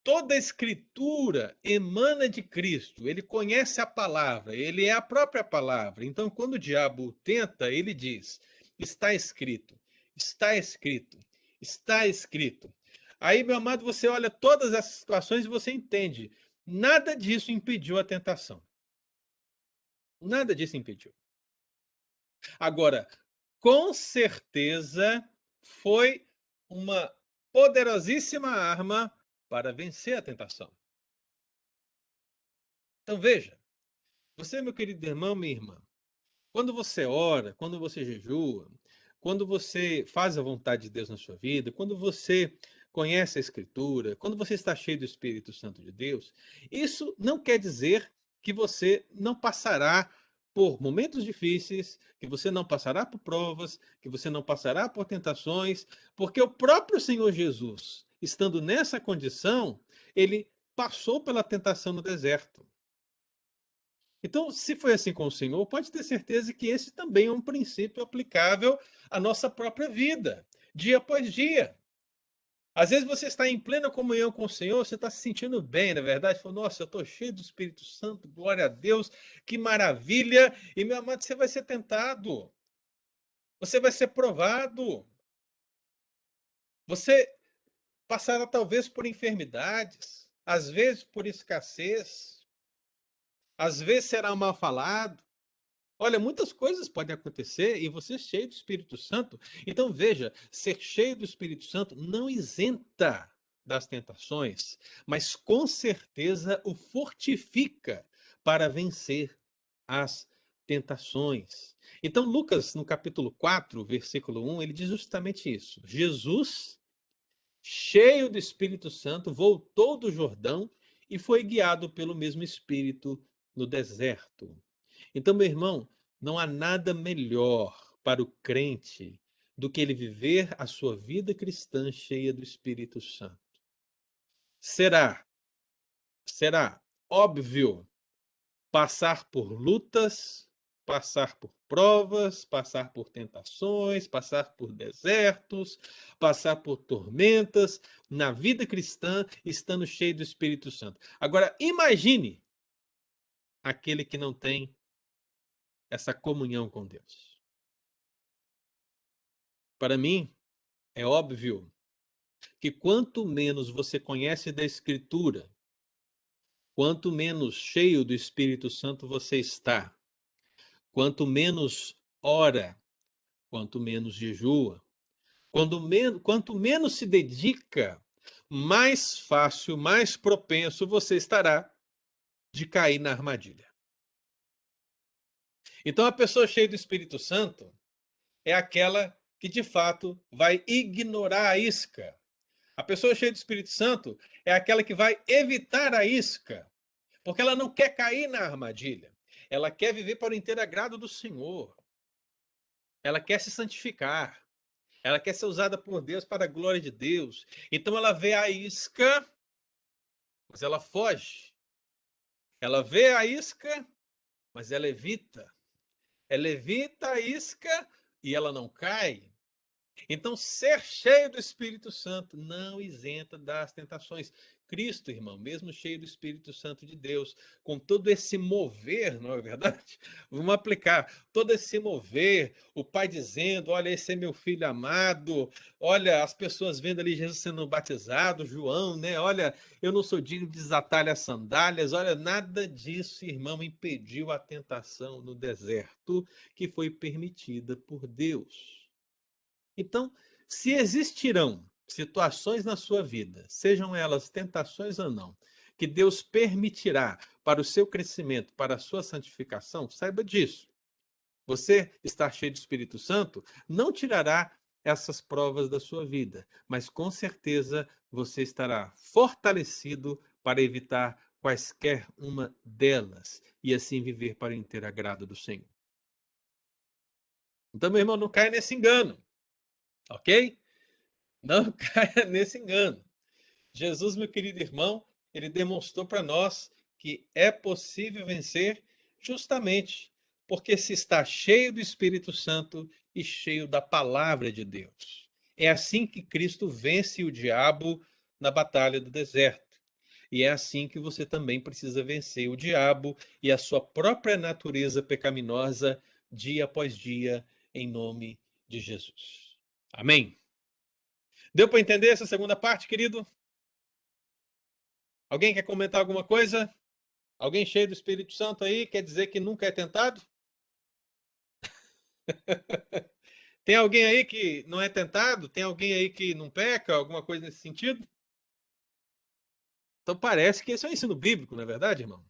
Speaker 1: Toda a escritura emana de Cristo, ele conhece a palavra, ele é a própria palavra. Então, quando o diabo tenta, ele diz: está escrito, está escrito, está escrito. Aí, meu amado, você olha todas essas situações e você entende. Nada disso impediu a tentação. Nada disso impediu. Agora, com certeza, foi uma poderosíssima arma para vencer a tentação. Então veja, você, meu querido irmão, minha irmã, quando você ora, quando você jejua, quando você faz a vontade de Deus na sua vida, quando você conhece a Escritura, quando você está cheio do Espírito Santo de Deus, isso não quer dizer que você não passará por momentos difíceis, que você não passará por provas, que você não passará por tentações, porque o próprio Senhor Jesus, estando nessa condição, ele passou pela tentação no deserto. Então, se foi assim com o Senhor, pode ter certeza que esse também é um princípio aplicável à nossa própria vida, dia após dia. Às vezes você está em plena comunhão com o Senhor, você está se sentindo bem, na verdade, falou, nossa, eu estou cheio do Espírito Santo, glória a Deus, que maravilha. E, meu amado, você vai ser tentado, você vai ser provado, você passará talvez por enfermidades, às vezes por escassez, às vezes será mal falado. Olha, muitas coisas podem acontecer e você cheio do Espírito Santo. Então veja, ser cheio do Espírito Santo não isenta das tentações, mas com certeza o fortifica para vencer as tentações. Então Lucas, no capítulo 4, versículo 1, ele diz justamente isso. Jesus, cheio do Espírito Santo, voltou do Jordão e foi guiado pelo mesmo Espírito no deserto. Então, meu irmão, não há nada melhor para o crente do que ele viver a sua vida cristã cheia do Espírito Santo. Será óbvio passar por lutas, passar por provas, passar por tentações, passar por desertos, passar por tormentas na vida cristã, estando cheio do Espírito Santo. Agora, imagine aquele que não tem essa comunhão com Deus. Para mim, é óbvio que quanto menos você conhece da Escritura, quanto menos cheio do Espírito Santo você está, quanto menos ora, quanto menos jejua, quanto menos se dedica, mais fácil, mais propenso você estará de cair na armadilha. Então, a pessoa cheia do Espírito Santo é aquela que de fato vai ignorar a isca. A pessoa cheia do Espírito Santo é aquela que vai evitar a isca, porque ela não quer cair na armadilha. Ela quer viver para o inteiro agrado do Senhor. Ela quer se santificar. Ela quer ser usada por Deus para a glória de Deus. Então ela vê a isca, mas ela foge. Ela vê a isca, mas ela evita. Ela evita a isca e ela não cai. Então, ser cheio do Espírito Santo não isenta das tentações. Cristo, irmão, mesmo cheio do Espírito Santo de Deus, com todo esse mover, não é verdade? Vamos aplicar todo esse mover, o Pai dizendo: olha, esse é meu filho amado, olha, as pessoas vendo ali Jesus sendo batizado, João, né? Olha, eu não sou digno de desatar as sandálias, olha, nada disso, irmão, impediu a tentação no deserto que foi permitida por Deus. Então, se existirão situações na sua vida, sejam elas tentações ou não, que Deus permitirá para o seu crescimento, para a sua santificação, saiba disso. Você estar cheio do Espírito Santo não tirará essas provas da sua vida, mas com certeza você estará fortalecido para evitar quaisquer uma delas e assim viver para o inteiro agrado do Senhor. Então, meu irmão, não caia nesse engano, ok? Não caia nesse engano. Jesus, meu querido irmão, ele demonstrou para nós que é possível vencer justamente porque se está cheio do Espírito Santo e cheio da palavra de Deus. É assim que Cristo vence o diabo na batalha do deserto. E é assim que você também precisa vencer o diabo e a sua própria natureza pecaminosa dia após dia, em nome de Jesus. Amém? Deu para entender essa segunda parte, querido? Alguém quer comentar alguma coisa? Alguém cheio do Espírito Santo aí quer dizer que nunca é tentado? Tem alguém aí que não é tentado? Tem alguém aí que não peca? Alguma coisa nesse sentido? Então parece que esse é um ensino bíblico, não é verdade, irmão?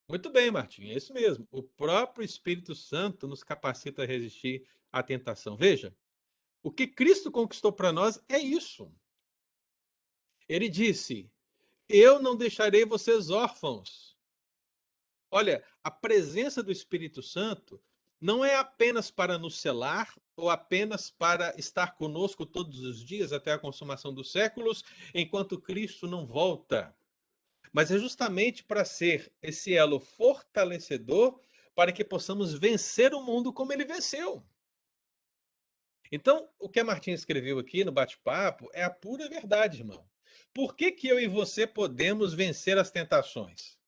Speaker 1: Muito bem, Martim, é isso mesmo. O próprio Espírito Santo nos capacita a resistir à tentação. Veja, o que Cristo conquistou para nós é isso. Ele disse: eu não deixarei vocês órfãos. Olha, a presença do Espírito Santo não é apenas para nos selar ou apenas para estar conosco todos os dias até a consumação dos séculos, enquanto Cristo não volta, mas é justamente para ser esse elo fortalecedor para que possamos vencer o mundo como ele venceu. Então, o que a Martinha escreveu aqui no bate-papo é a pura verdade, irmão. Por que que eu e você podemos vencer as tentações?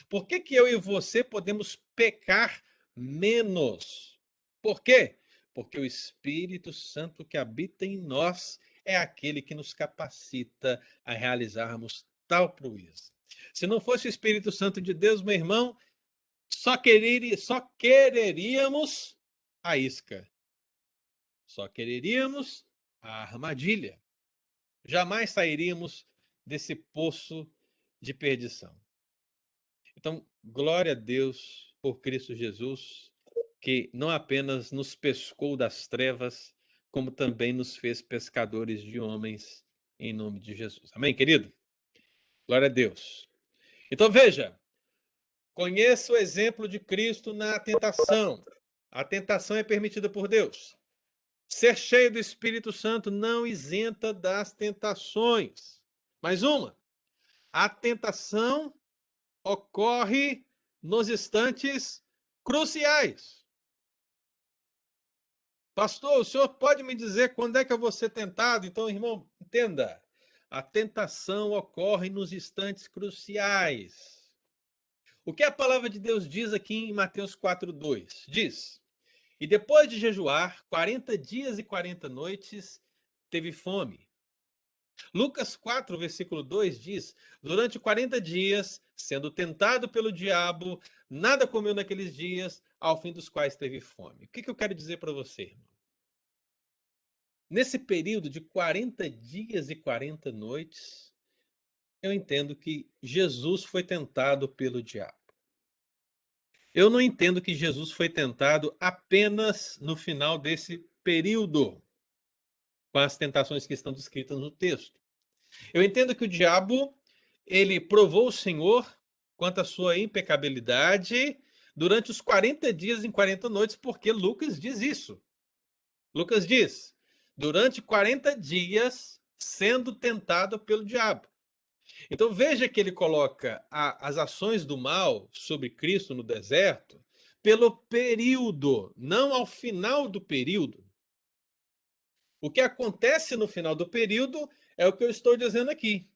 Speaker 1: Por que que eu e você podemos pecar menos? Por quê? Porque o Espírito Santo que habita em nós é aquele que nos capacita a realizarmos tal proeza. Se não fosse o Espírito Santo de Deus, meu irmão, só quereríamos a isca. Só quereríamos a armadilha. Jamais sairíamos desse poço de perdição. Então, glória a Deus por Cristo Jesus, que não apenas nos pescou das trevas, como também nos fez pescadores de homens, em nome de Jesus. Amém, querido? Glória a Deus. Então, veja, conheça o exemplo de Cristo na tentação. A tentação é permitida por Deus. Ser cheio do Espírito Santo não isenta das tentações. Mais uma, a tentação ocorre nos instantes cruciais. Pastor, o senhor pode me dizer quando é que eu vou ser tentado? Então, irmão, entenda. A tentação ocorre nos instantes cruciais. O que a palavra de Deus diz aqui em Mateus 4:2? Diz: e depois de jejuar 40 dias e 40 noites, teve fome. Lucas 4, versículo 2 diz: durante 40 dias, sendo tentado pelo diabo, nada comeu naqueles dias, ao fim dos quais teve fome. O que eu quero dizer para você, irmão? Nesse período de 40 dias e 40 noites, eu entendo que Jesus foi tentado pelo diabo. Eu não entendo que Jesus foi tentado apenas no final desse período, com as tentações que estão descritas no texto. Eu entendo que o diabo, ele provou o Senhor quanto à sua impecabilidade durante os 40 dias e 40 noites, porque Lucas diz isso. Lucas diz: durante 40 dias sendo tentado pelo diabo. Então veja que ele coloca as ações do mal sobre Cristo no deserto pelo período, não ao final do período. O que acontece no final do período é o que eu estou dizendo aqui.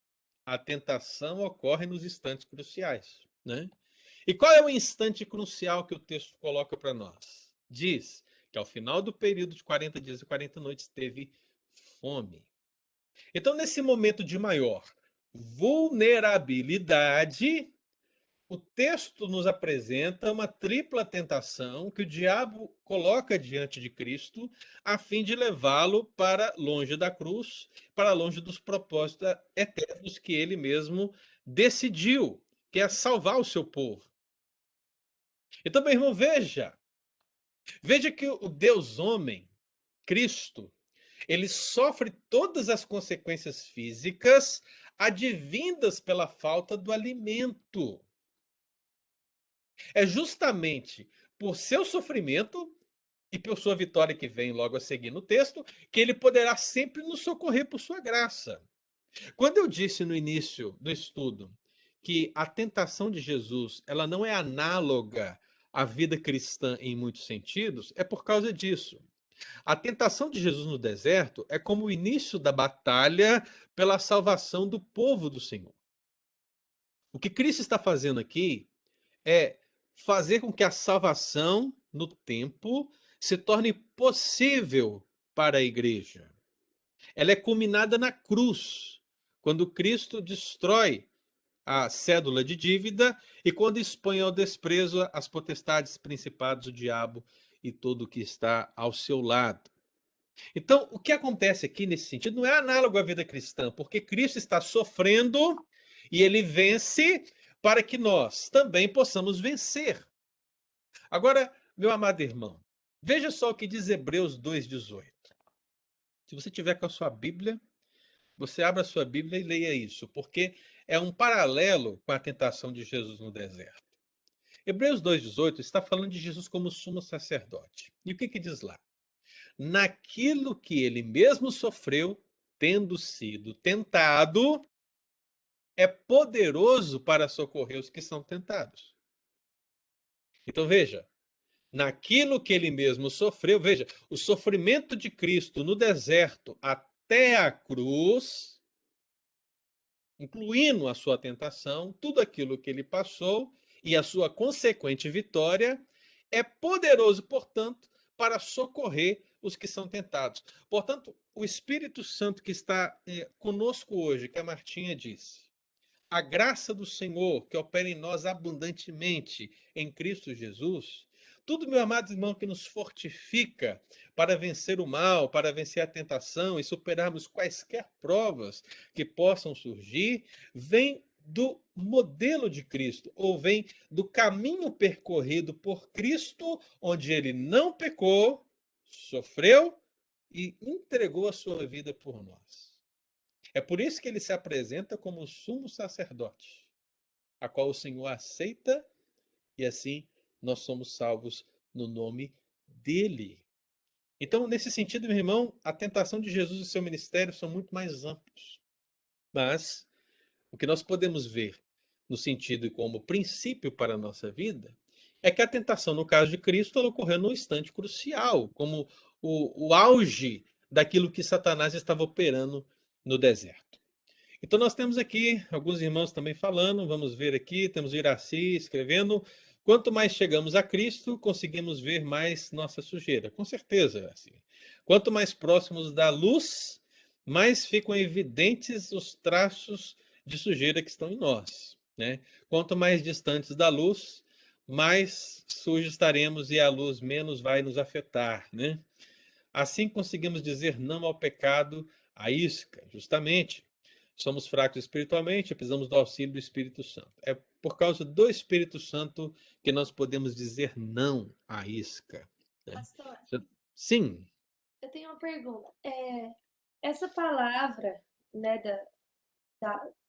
Speaker 1: A tentação ocorre nos instantes cruciais, né? E qual é o instante crucial que o texto coloca para nós? Diz que ao final do período de 40 dias e 40 noites teve fome. Então, nesse momento de maior vulnerabilidade, o texto nos apresenta uma tripla tentação que o diabo coloca diante de Cristo a fim de levá-lo para longe da cruz, para longe dos propósitos eternos que ele mesmo decidiu, que é salvar o seu povo. Então, meu irmão, veja que o Deus homem, Cristo, ele sofre todas as consequências físicas advindas pela falta do alimento. É justamente por seu sofrimento e por sua vitória, que vem logo a seguir no texto, que ele poderá sempre nos socorrer por sua graça. Quando eu disse no início do estudo que a tentação de Jesus, ela não é análoga à vida cristã em muitos sentidos, é por causa disso. A tentação de Jesus no deserto é como o início da batalha pela salvação do povo do Senhor. O que Cristo está fazendo aqui é fazer com que a salvação no tempo se torne possível para a igreja. Ela é culminada na cruz, quando Cristo destrói a cédula de dívida e quando expõe ao desprezo as potestades, principados, o diabo e tudo o que está ao seu lado. Então, o que acontece aqui nesse sentido não é análogo à vida cristã, porque Cristo está sofrendo e ele vence para que nós também possamos vencer. Agora, meu amado irmão, veja só o que diz Hebreus 2,18. Se você tiver com a sua Bíblia, você abra a sua Bíblia e leia isso, porque é um paralelo com a tentação de Jesus no deserto. Hebreus 2,18 está falando de Jesus como sumo sacerdote. E o que que diz lá? Naquilo que ele mesmo sofreu, tendo sido tentado, é poderoso para socorrer os que são tentados. Então veja, naquilo que ele mesmo sofreu, veja, o sofrimento de Cristo no deserto até a cruz, incluindo a sua tentação, tudo aquilo que ele passou e a sua consequente vitória, é poderoso, portanto, para socorrer os que são tentados. Portanto, o Espírito Santo que está conosco hoje, que a Martinha disse, a graça do Senhor que opera em nós abundantemente em Cristo Jesus, tudo, meu amado irmão, que nos fortifica para vencer o mal, para vencer a tentação e superarmos quaisquer provas que possam surgir, vem do modelo de Cristo, ou vem do caminho percorrido por Cristo, onde ele não pecou, sofreu e entregou a sua vida por nós. É por isso que ele se apresenta como o sumo sacerdote, a qual o Senhor aceita e assim nós somos salvos no nome dele. Então, nesse sentido, meu irmão, a tentação de Jesus e seu ministério são muito mais amplos. Mas o que nós podemos ver no sentido e como princípio para a nossa vida é que a tentação, no caso de Cristo, ela ocorreu num instante crucial, como o auge daquilo que Satanás estava operando no deserto. Então nós temos aqui alguns irmãos também falando, vamos ver aqui, temos o Iraci escrevendo, quanto mais chegamos a Cristo, conseguimos ver mais nossa sujeira. Com certeza, Iraci. Quanto mais próximos da luz, mais ficam evidentes os traços de sujeira que estão em nós, né? Quanto mais distantes da luz, mais sujos estaremos e a luz menos vai nos afetar, né? Assim conseguimos dizer não ao pecado, à isca, justamente. Somos fracos espiritualmente, precisamos do auxílio do Espírito Santo. É por causa do Espírito Santo que nós podemos dizer não à isca, né?
Speaker 3: Pastor,
Speaker 1: Sim,
Speaker 3: eu tenho uma pergunta. Essa palavra, né,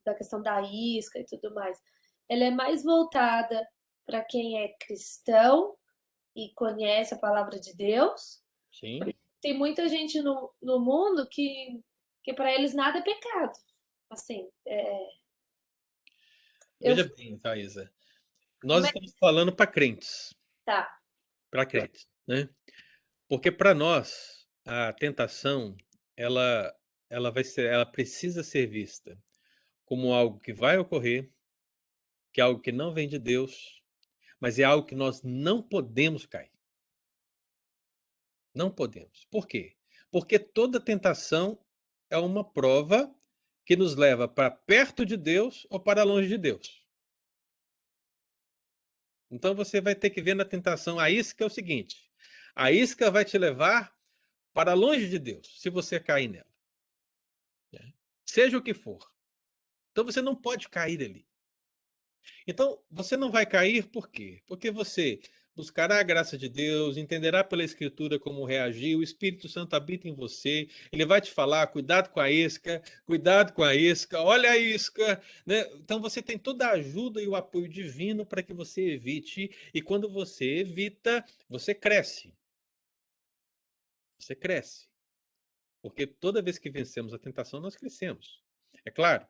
Speaker 3: da questão da isca e tudo mais, ela é mais voltada para quem é cristão e conhece a palavra de Deus?
Speaker 1: sim.
Speaker 3: Tem muita gente no mundo que para eles nada é pecado. Assim, eu.
Speaker 1: Veja bem, Thaisa. Nós
Speaker 3: Como é
Speaker 1: estamos falando para crentes,
Speaker 3: que tá?
Speaker 1: né? Porque para nós a tentação ela, ela precisa ser vista como algo que vai ocorrer, que é algo que não vem de Deus, mas é algo que nós não podemos cair. Não podemos. Por quê? Porque toda tentação é uma prova que nos leva para perto de Deus ou para longe de Deus. Então você vai ter que ver na tentação a isca é o seguinte: a isca vai te levar para longe de Deus, se você cair nela, né? Seja o que for. Então você não pode cair ali. Então, você não vai cair por quê? Porque você buscará a graça de Deus, entenderá pela Escritura como reagir, o Espírito Santo habita em você, ele vai te falar, cuidado com a isca, olha a isca, né? Então você tem toda a ajuda e o apoio divino para que você evite, e quando você evita, você cresce. Você cresce. Porque toda vez que vencemos a tentação, nós crescemos. É claro,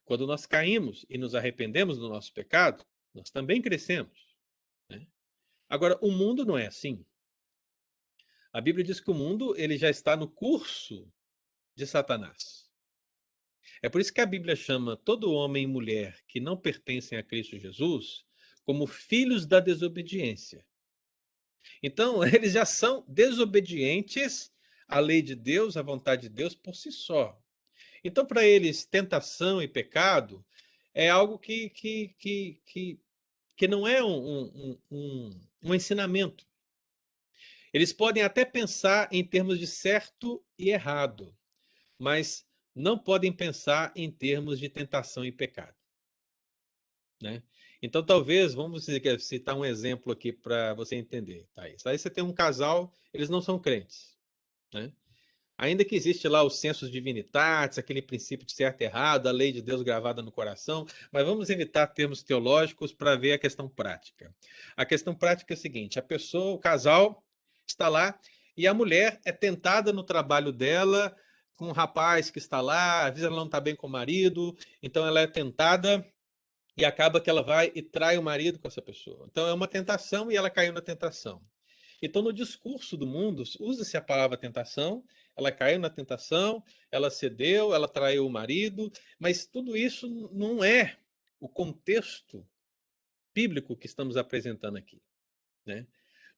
Speaker 1: quando nós caímos e nos arrependemos do nosso pecado, nós também crescemos, né? Agora, o mundo não é assim. A Bíblia diz que o mundo ele já está no curso de Satanás. É por isso que a Bíblia chama todo homem e mulher que não pertencem a Cristo Jesus como filhos da desobediência. Então, eles já são desobedientes à lei de Deus, à vontade de Deus por si só. Então, para eles, tentação e pecado é algo que não é um ensinamento. Eles podem até pensar em termos de certo e errado, mas não podem pensar em termos de tentação e pecado, né? Então, talvez, vamos citar um exemplo aqui para você entender, Thaís. Aí você tem um casal, eles não são crentes, né? Ainda que existe lá os sensus divinitatis, aquele princípio de certo e errado, a lei de Deus gravada no coração, mas vamos evitar termos teológicos para ver a questão prática. A questão prática é a seguinte: a pessoa, o casal, está lá e a mulher é tentada no trabalho dela com um rapaz que está lá, às vezes ela não está bem com o marido, então ela é tentada e acaba que ela vai e trai o marido com essa pessoa. Então é uma tentação e ela caiu na tentação. Então, no discurso do mundo, usa-se a palavra tentação, ela caiu na tentação, ela cedeu, ela traiu o marido, mas tudo isso não é o contexto bíblico que estamos apresentando aqui, né?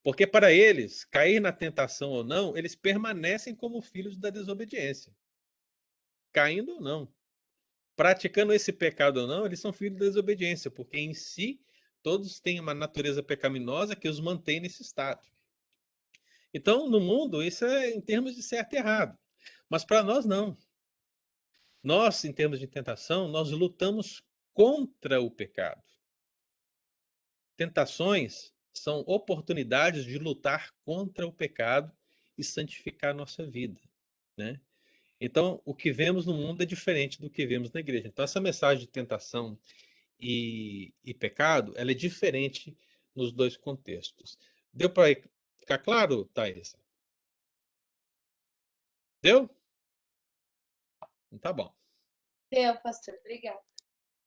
Speaker 1: Porque para eles, cair na tentação ou não, eles permanecem como filhos da desobediência. Caindo ou não. Praticando esse pecado ou não, eles são filhos da desobediência, porque em si todos têm uma natureza pecaminosa que os mantém nesse estado. Então, no mundo, isso é em termos de certo e errado. Mas para nós, não. Nós, em termos de tentação, nós lutamos contra o pecado. Tentações são oportunidades de lutar contra o pecado e santificar a nossa vida, né? Então, o que vemos no mundo é diferente do que vemos na igreja. Então, essa mensagem de tentação e pecado, ela é diferente nos dois contextos. Deu para ficar claro, Thaís? Deu? Tá bom.
Speaker 3: Deu, pastor. Obrigada.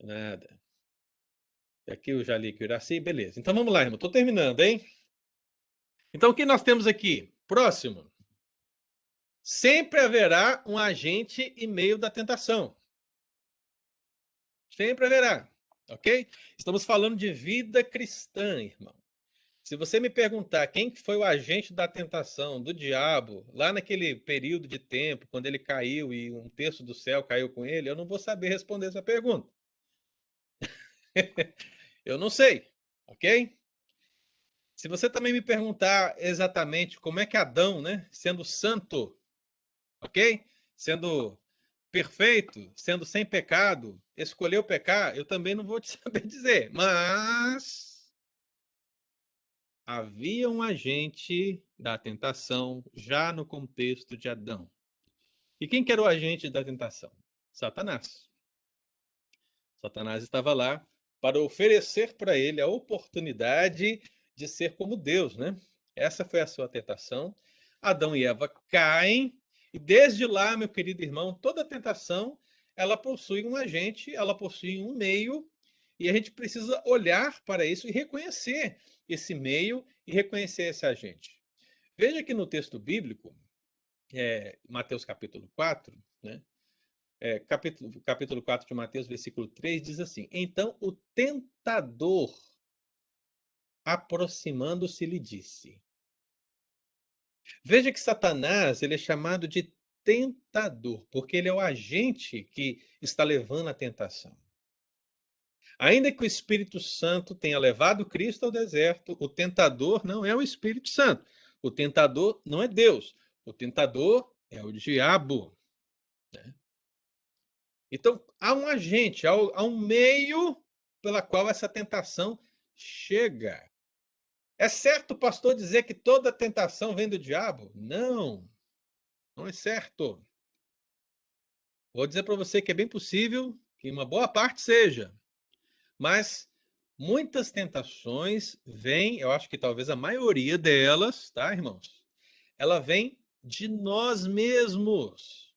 Speaker 1: Nada. Aqui eu já li que o Iraci, beleza. Então vamos lá, irmão. Estou terminando, hein? Então o que nós temos aqui? Próximo. Sempre haverá um agente e meio da tentação. Sempre haverá. Ok? Estamos falando de vida cristã, irmão. Se você me perguntar quem foi o agente da tentação, do diabo, lá naquele período de tempo, quando ele caiu e um terço do céu caiu com ele, eu não vou saber responder essa pergunta. Eu não sei, ok? Se você também me perguntar exatamente como é que Adão, né, sendo santo, ok? Sendo perfeito, sendo sem pecado, escolheu pecar, eu também não vou te saber dizer. Mas havia um agente da tentação já no contexto de Adão. E quem que era o agente da tentação? Satanás. Satanás estava lá para oferecer para ele a oportunidade de ser como Deus, né? Essa foi a sua tentação. Adão e Eva caem, e desde lá, meu querido irmão, toda tentação, ela possui um agente, ela possui um meio, e a gente precisa olhar para isso e reconhecer esse meio e reconhecer esse agente. Veja que no texto bíblico, Mateus capítulo 4, né? Capítulo 4 de Mateus, versículo 3, diz assim: Então o tentador, aproximando-se, lhe disse. Veja que Satanás ele é chamado de tentador, porque ele é o agente que está levando a tentação. Ainda que o Espírito Santo tenha levado Cristo ao deserto, o tentador não é o Espírito Santo. O tentador não é Deus. O tentador é o diabo. Né? Então, há um agente, há um meio pela qual essa tentação chega. É certo o pastor dizer que toda tentação vem do diabo? Não, não é certo. Vou dizer para você que é bem possível que uma boa parte seja, mas muitas tentações vêm, eu acho que talvez a maioria delas, tá, irmãos? Ela vem de nós mesmos.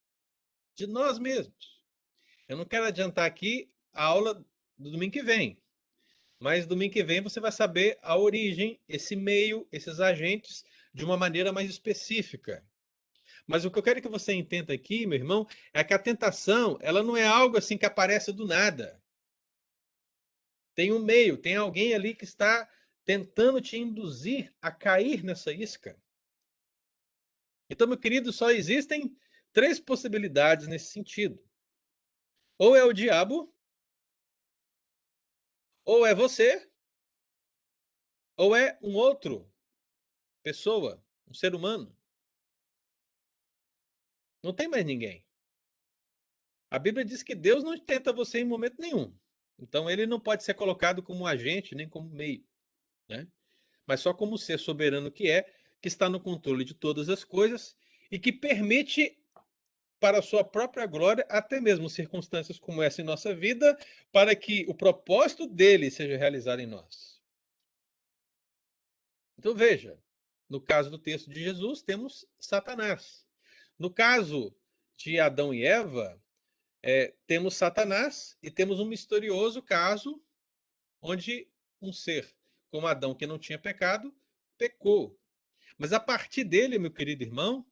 Speaker 1: De nós mesmos. Eu não quero adiantar aqui a aula do domingo que vem, mas domingo que vem você vai saber a origem, esse meio, esses agentes, de uma maneira mais específica. Mas o que eu quero que você entenda aqui, meu irmão, é que a tentação, ela não é algo assim que aparece do nada. Tem um meio, tem alguém ali que está tentando te induzir a cair nessa isca. Então, meu querido, só existem três possibilidades nesse sentido. Ou é o diabo, ou é você, ou é um outro pessoa, um ser humano. Não tem mais ninguém. A Bíblia diz que Deus não tenta você em momento nenhum. Então ele não pode ser colocado como agente nem como meio, né? Mas só como ser soberano que está no controle de todas as coisas e que permite para a sua própria glória até mesmo circunstâncias como essa em nossa vida, para que o propósito dele seja realizado em nós. Então veja, no caso do texto de Jesus, temos Satanás. No caso de Adão e Eva, temos Satanás e temos um misterioso caso onde um ser como Adão, que não tinha pecado, pecou. Mas a partir dele, meu querido irmão,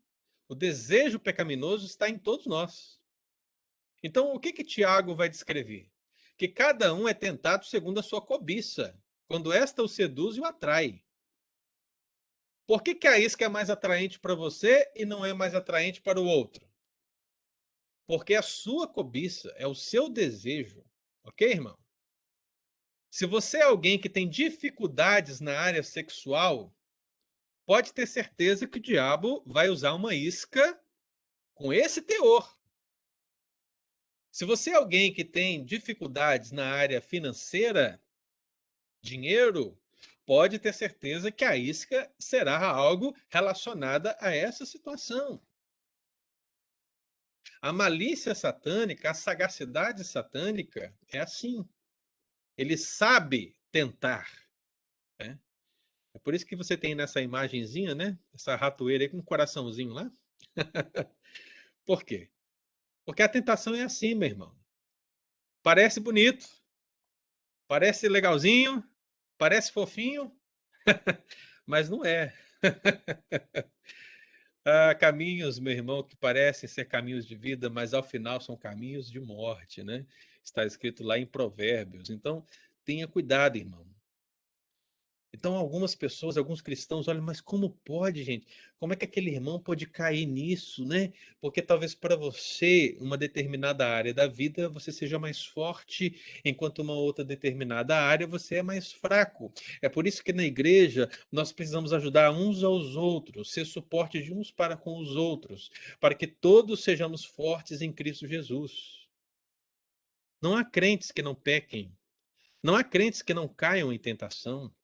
Speaker 1: o desejo pecaminoso está em todos nós. Então, o que Tiago vai descrever? Que cada um é tentado segundo a sua cobiça, quando esta o seduz e o atrai. Por que a isca é mais atraente para você e não é mais atraente para o outro? Porque a sua cobiça é o seu desejo, ok, irmão? Se você é alguém que tem dificuldades na área sexual, pode ter certeza que o diabo vai usar uma isca com esse teor. Se você é alguém que tem dificuldades na área financeira, dinheiro, pode ter certeza que a isca será algo relacionada a essa situação. A malícia satânica, a sagacidade satânica é assim. Ele sabe tentar. Né? É por isso que você tem nessa imagenzinha, né? Essa ratoeira aí com um coraçãozinho lá. Por quê? Porque a tentação é assim, meu irmão. Parece bonito, parece legalzinho, parece fofinho, mas não é. Há caminhos, meu irmão, que parecem ser caminhos de vida, mas ao final são caminhos de morte, né? Está escrito lá em Provérbios. Então, tenha cuidado, irmão. Então, algumas pessoas, alguns cristãos, olham, mas como pode, gente? Como é que aquele irmão pode cair nisso, né? Porque talvez para você, uma determinada área da vida, você seja mais forte, enquanto uma outra determinada área você é mais fraco. É por isso que na igreja nós precisamos ajudar uns aos outros, ser suporte de uns para com os outros, para que todos sejamos fortes em Cristo Jesus. Não há crentes que não pequem, não há crentes que não caiam em tentação.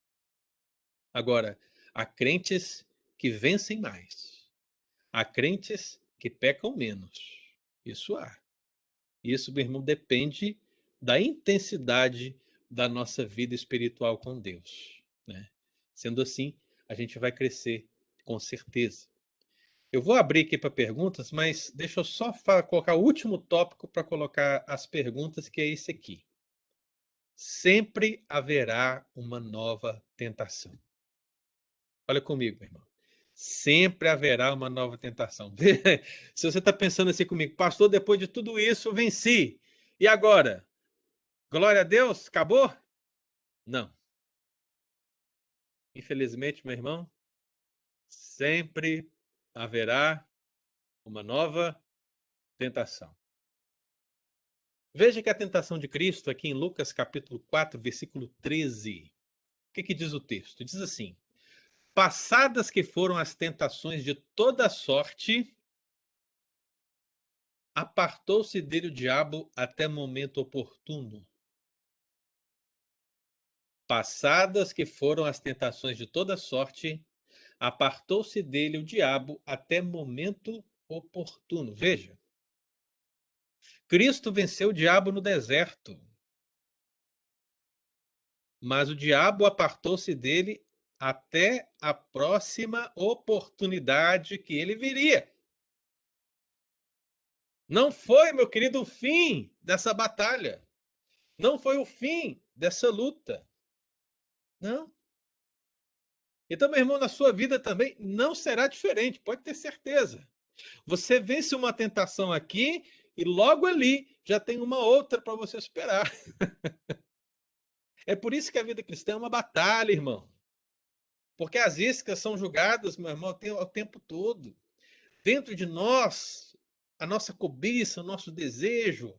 Speaker 1: Agora, há crentes que vencem mais. Há crentes que pecam menos. Isso há. Isso, meu irmão, depende da intensidade da nossa vida espiritual com Deus. Né? Sendo assim, a gente vai crescer com certeza. Eu vou abrir aqui para perguntas, mas deixa eu só colocar o último tópico para colocar as perguntas, que é esse aqui. Sempre haverá uma nova tentação. Olha comigo, meu irmão. Sempre haverá uma nova tentação. Se você está pensando assim comigo, pastor, depois de tudo isso, venci. E agora? Glória a Deus, acabou? Não. Infelizmente, meu irmão, sempre haverá uma nova tentação. Veja que a tentação de Cristo, aqui em Lucas capítulo 4, versículo 13. O que diz o texto? Diz assim: passadas que foram as tentações de toda sorte, apartou-se dele o diabo até momento oportuno. Passadas que foram as tentações de toda sorte, apartou-se dele o diabo até momento oportuno. Veja, Cristo venceu o diabo no deserto, mas o diabo apartou-se dele até a próxima oportunidade que ele viria. Não foi, meu querido, o fim dessa batalha. Não foi o fim dessa luta. Não. Então, meu irmão, na sua vida também não será diferente, pode ter certeza. Você vence uma tentação aqui e logo ali já tem uma outra para você superar. É por isso que a vida cristã é uma batalha, irmão. Porque as iscas são julgadas, meu irmão, o tempo todo. Dentro de nós, a nossa cobiça, o nosso desejo,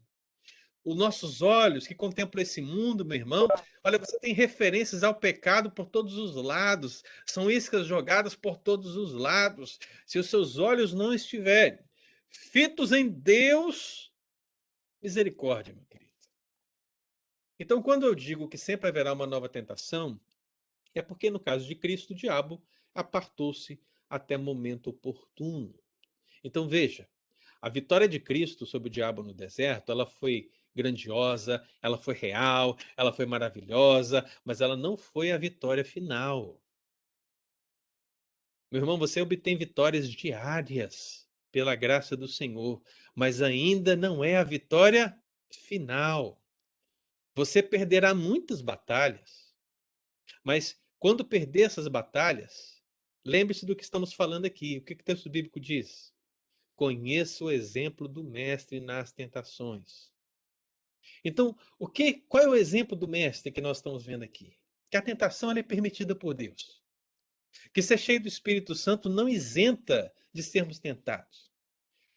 Speaker 1: os nossos olhos que contemplam esse mundo, meu irmão. Olha, você tem referências ao pecado por todos os lados. São iscas jogadas por todos os lados. Se os seus olhos não estiverem fitos em Deus, misericórdia, meu querido. Então, quando eu digo que sempre haverá uma nova tentação, é porque no caso de Cristo, o diabo apartou-se até momento oportuno. Então, veja, a vitória de Cristo sobre o diabo no deserto, ela foi grandiosa, ela foi real, ela foi maravilhosa, mas ela não foi a vitória final. Meu irmão, você obtém vitórias diárias pela graça do Senhor, mas ainda não é a vitória final. Você perderá muitas batalhas, mas quando perder essas batalhas, lembre-se do que estamos falando aqui. O que o texto bíblico diz? Conheça o exemplo do mestre nas tentações. Então, qual é o exemplo do mestre que nós estamos vendo aqui? Que a tentação é permitida por Deus. Que ser cheio do Espírito Santo não isenta de sermos tentados.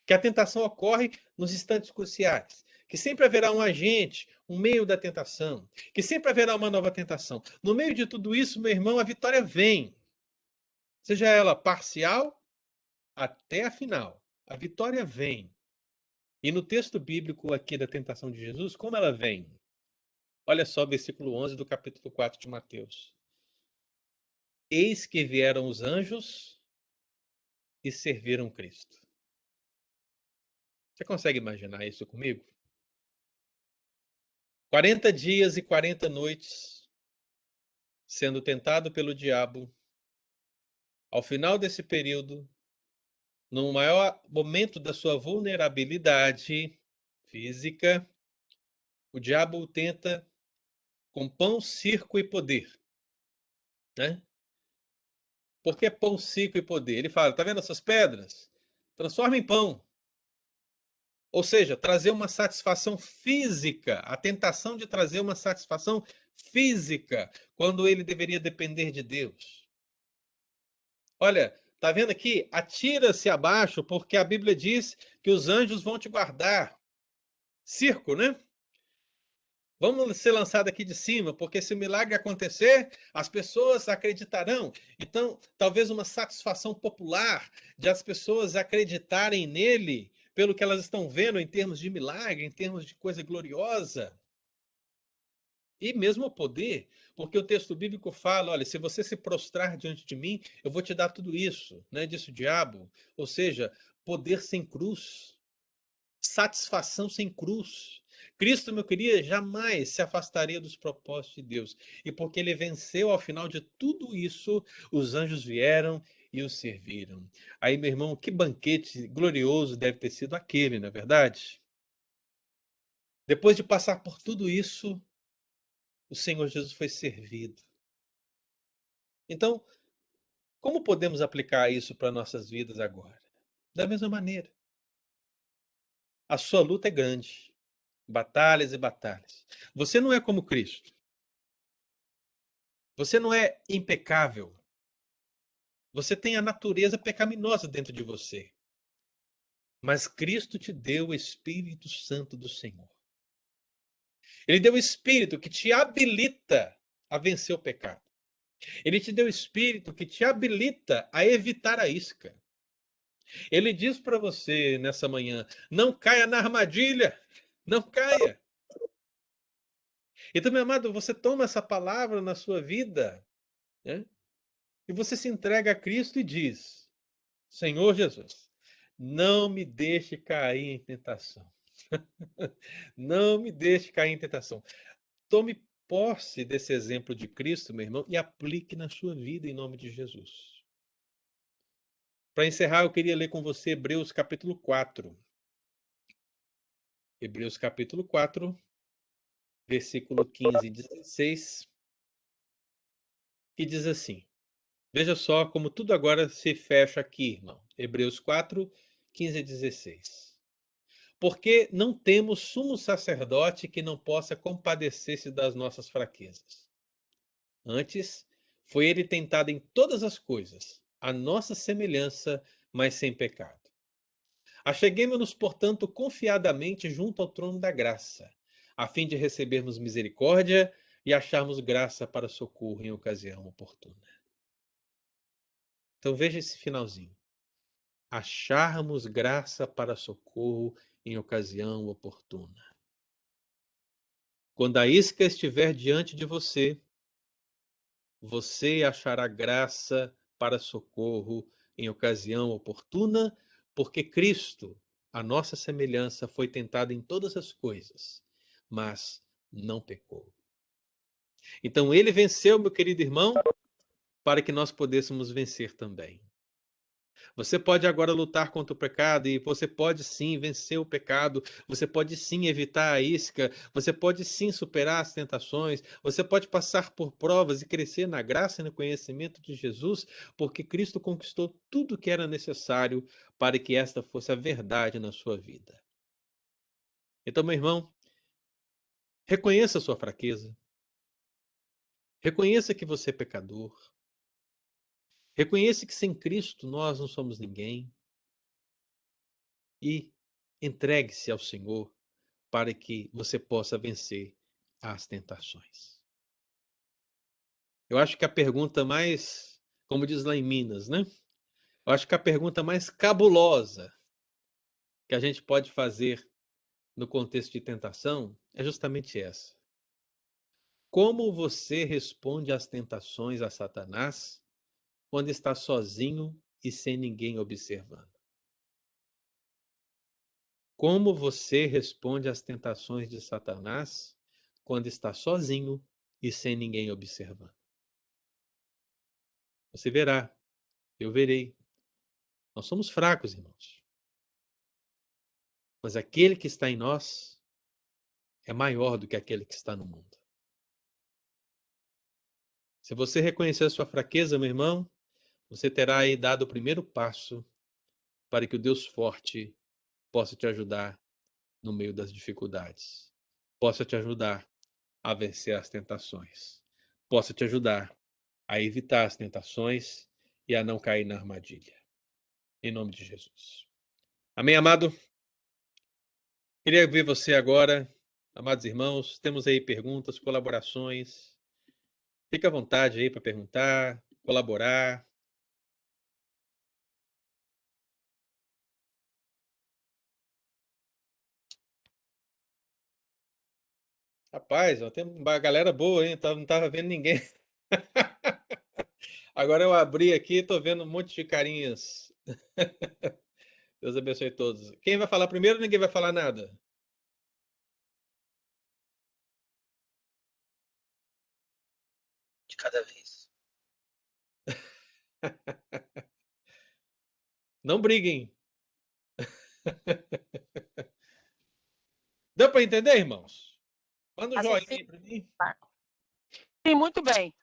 Speaker 1: Que a tentação ocorre nos instantes cruciais. Que sempre haverá um agente, um meio da tentação. Que sempre haverá uma nova tentação. No meio de tudo isso, meu irmão, a vitória vem. Seja ela parcial até a final. A vitória vem. E no texto bíblico aqui da tentação de Jesus, como ela vem? Olha só, versículo 11 do capítulo 4 de Mateus. Eis que vieram os anjos e serviram Cristo. Você consegue imaginar isso comigo? 40 dias e 40 noites sendo tentado pelo diabo. Ao final desse período, no maior momento da sua vulnerabilidade física, o diabo o tenta com pão, circo e poder. Né? Por que pão, circo e poder? Ele fala, tá vendo essas pedras? Transforma em pão. Ou seja, trazer uma satisfação física, a tentação de trazer uma satisfação física, quando ele deveria depender de Deus. Olha, tá vendo aqui? Atira-se abaixo, porque a Bíblia diz que os anjos vão te guardar. Circo, né? Vamos ser lançados aqui de cima, porque se o milagre acontecer, as pessoas acreditarão. Então, talvez uma satisfação popular de as pessoas acreditarem nele pelo que elas estão vendo em termos de milagre, em termos de coisa gloriosa. E mesmo o poder, porque o texto bíblico fala, olha, se você se prostrar diante de mim, eu vou te dar tudo isso, né? Disse o diabo. Ou seja, poder sem cruz, satisfação sem cruz. Cristo, meu querido, jamais se afastaria dos propósitos de Deus. E porque ele venceu ao final de tudo isso, os anjos vieram e o serviram. Aí, meu irmão, que banquete glorioso deve ter sido aquele, não é verdade? Depois de passar por tudo isso, o Senhor Jesus foi servido. Então, Como podemos aplicar isso para nossas vidas agora? Da mesma maneira. A sua luta é grande. Batalhas e batalhas. Você não é como Cristo. Você não é impecável. Você tem a natureza pecaminosa dentro de você. Mas Cristo te deu o Espírito Santo do Senhor. Ele deu o Espírito que te habilita a vencer o pecado. Ele te deu o Espírito que te habilita a evitar a isca. Ele diz para você nessa manhã: não caia na armadilha. Não caia. Então, meu amado, você toma essa palavra na sua vida, né? E você se entrega a Cristo e diz: Senhor Jesus, não me deixe cair em tentação. Não me deixe cair em tentação. Tome posse desse exemplo de Cristo, meu irmão, e aplique na sua vida em nome de Jesus. Para encerrar, eu queria ler com você Hebreus capítulo 4. Hebreus capítulo 4, versículo 15 e 16, que diz assim: veja só como tudo agora se fecha aqui, irmão. Hebreus 4, 15 e 16. Porque não temos sumo sacerdote que não possa compadecer-se das nossas fraquezas. Antes, foi ele tentado em todas as coisas, a nossa semelhança, mas sem pecado. Acheguemo-nos, portanto, confiadamente junto ao trono da graça, a fim de recebermos misericórdia e acharmos graça para socorro em ocasião oportuna. Então veja esse finalzinho. Acharmos graça para socorro em ocasião oportuna. Quando a isca estiver diante de você, você achará graça para socorro em ocasião oportuna, porque Cristo, a nossa semelhança, foi tentado em todas as coisas, mas não pecou. Então ele venceu, meu querido irmão, para que nós pudéssemos vencer também. Você pode agora lutar contra o pecado e você pode sim vencer o pecado, você pode sim evitar a isca, você pode sim superar as tentações, você pode passar por provas e crescer na graça e no conhecimento de Jesus, porque Cristo conquistou tudo o que era necessário para que esta fosse a verdade na sua vida. Então, meu irmão, reconheça a sua fraqueza, reconheça que você é pecador, reconheça que sem Cristo nós não somos ninguém e entregue-se ao Senhor para que você possa vencer as tentações. Eu acho que a pergunta mais, como diz lá em Minas, né? Eu acho que a pergunta mais cabulosa que a gente pode fazer no contexto de tentação é justamente essa. Como você responde às tentações a Satanás quando está sozinho e sem ninguém observando? Como você responde às tentações de Satanás quando está sozinho e sem ninguém observando? Você verá, eu verei. Nós somos fracos, irmãos. Mas aquele que está em nós é maior do que aquele que está no mundo. Se você reconhecer a sua fraqueza, meu irmão, você terá aí dado o primeiro passo para que o Deus forte possa te ajudar no meio das dificuldades, possa te ajudar a vencer as tentações, possa te ajudar a evitar as tentações e a não cair na armadilha. Em nome de Jesus. Amém, amado? Queria ver você agora, amados irmãos. Temos aí perguntas, colaborações. Fique à vontade aí para perguntar, colaborar. Rapaz, ó, tem uma galera boa, hein? Não estava vendo ninguém. Agora eu abri aqui e tô vendo um monte de carinhas. Deus abençoe todos. Quem vai falar primeiro? Ninguém vai falar nada.
Speaker 4: De cada vez.
Speaker 1: Não briguem. Deu para entender, irmãos? Manda um joinha aí para mim.
Speaker 4: Sim, muito bem.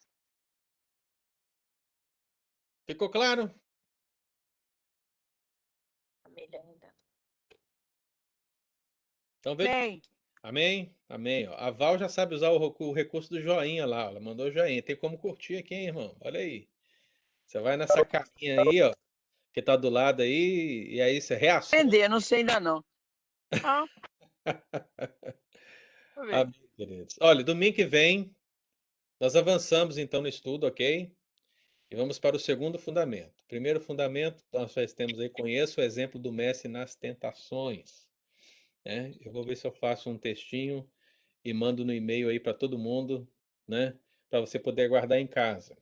Speaker 1: Ficou claro?
Speaker 4: Família ainda.
Speaker 1: Então veja.
Speaker 5: Bem,
Speaker 1: Amém? Amém. Ó. A Val já sabe usar o recurso do joinha lá. Ela mandou o joinha. Tem como curtir aqui, hein, irmão? Olha aí. Você vai nessa carinha aí, ó, que tá do lado aí, e aí você reaciona.
Speaker 5: entender, não sei ainda não. Ah. Vou ver.
Speaker 1: Amém, queridos. Olha, domingo que vem, nós avançamos então no estudo, ok? E vamos para o segundo fundamento. Primeiro fundamento, nós já temos aí, conheça o exemplo do mestre nas tentações. Né? Eu vou ver se eu faço um textinho e mando no e-mail aí para todo mundo, né? Para você poder guardar em casa.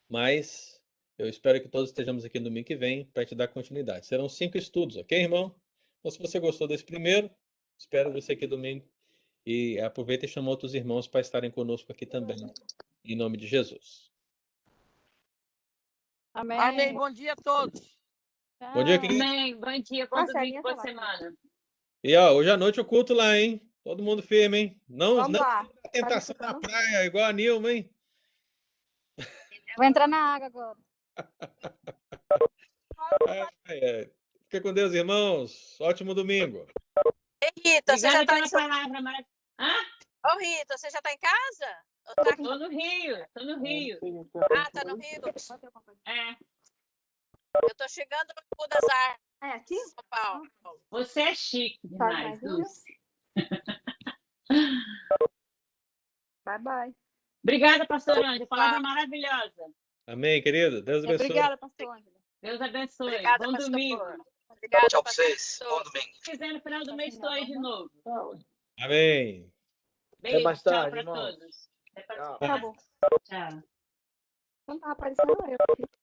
Speaker 1: Mas eu espero que todos estejamos aqui no domingo que vem para te dar continuidade. Serão 5 estudos, ok, irmão? Então, se você gostou desse primeiro, espero você aqui domingo. E aproveita e chama outros irmãos para estarem conosco aqui também, em nome de Jesus.
Speaker 6: Amém.
Speaker 5: Amém. Bom dia a todos.
Speaker 1: Bom dia, querido.
Speaker 4: Amém. Bom dia, bom domingo, boa semana.
Speaker 1: E ó, hoje à noite o culto lá, hein? Todo mundo firme, hein? Não,
Speaker 6: Vamos
Speaker 1: não
Speaker 6: lá.
Speaker 1: a tentação na praia, igual a Nilma, hein?
Speaker 6: Vou entrar na água agora.
Speaker 1: Fica com Deus, irmãos. Ótimo domingo.
Speaker 4: Ei, Rita, você já
Speaker 7: Obrigada
Speaker 4: tá
Speaker 7: pela palavra, Mara.
Speaker 4: Ô, Rita, você já tá em casa? Ou tá aqui?
Speaker 7: Tô no Rio, tô no Rio.
Speaker 4: Ah, tá no Rio?
Speaker 7: É,
Speaker 4: Eu tô chegando no Rio das Artes,
Speaker 6: É aqui?
Speaker 4: São Paulo.
Speaker 7: você é chique demais,
Speaker 6: mais um,
Speaker 7: Dulce.
Speaker 6: Bye, bye.
Speaker 7: Obrigada, pastor Ângela. Palavra maravilhosa.
Speaker 1: Amém, querido. Deus abençoe.
Speaker 6: Obrigada, pastor Ângela.
Speaker 7: Deus abençoe.
Speaker 4: Obrigada,
Speaker 7: Bom
Speaker 4: pastor.
Speaker 7: domingo.
Speaker 4: Obrigada,
Speaker 8: Tchau pra
Speaker 4: pastor.
Speaker 8: vocês. Bom domingo.
Speaker 7: Se quiser, no final do mês estou aí de novo.
Speaker 1: Amém.
Speaker 7: Beijo,
Speaker 8: mais
Speaker 7: tchau
Speaker 8: tarde,
Speaker 7: para
Speaker 8: irmãos.
Speaker 7: todos. Até pra
Speaker 8: Tchau.
Speaker 6: Tá bom.
Speaker 7: Tchau.
Speaker 6: Não tá aparecendo eu.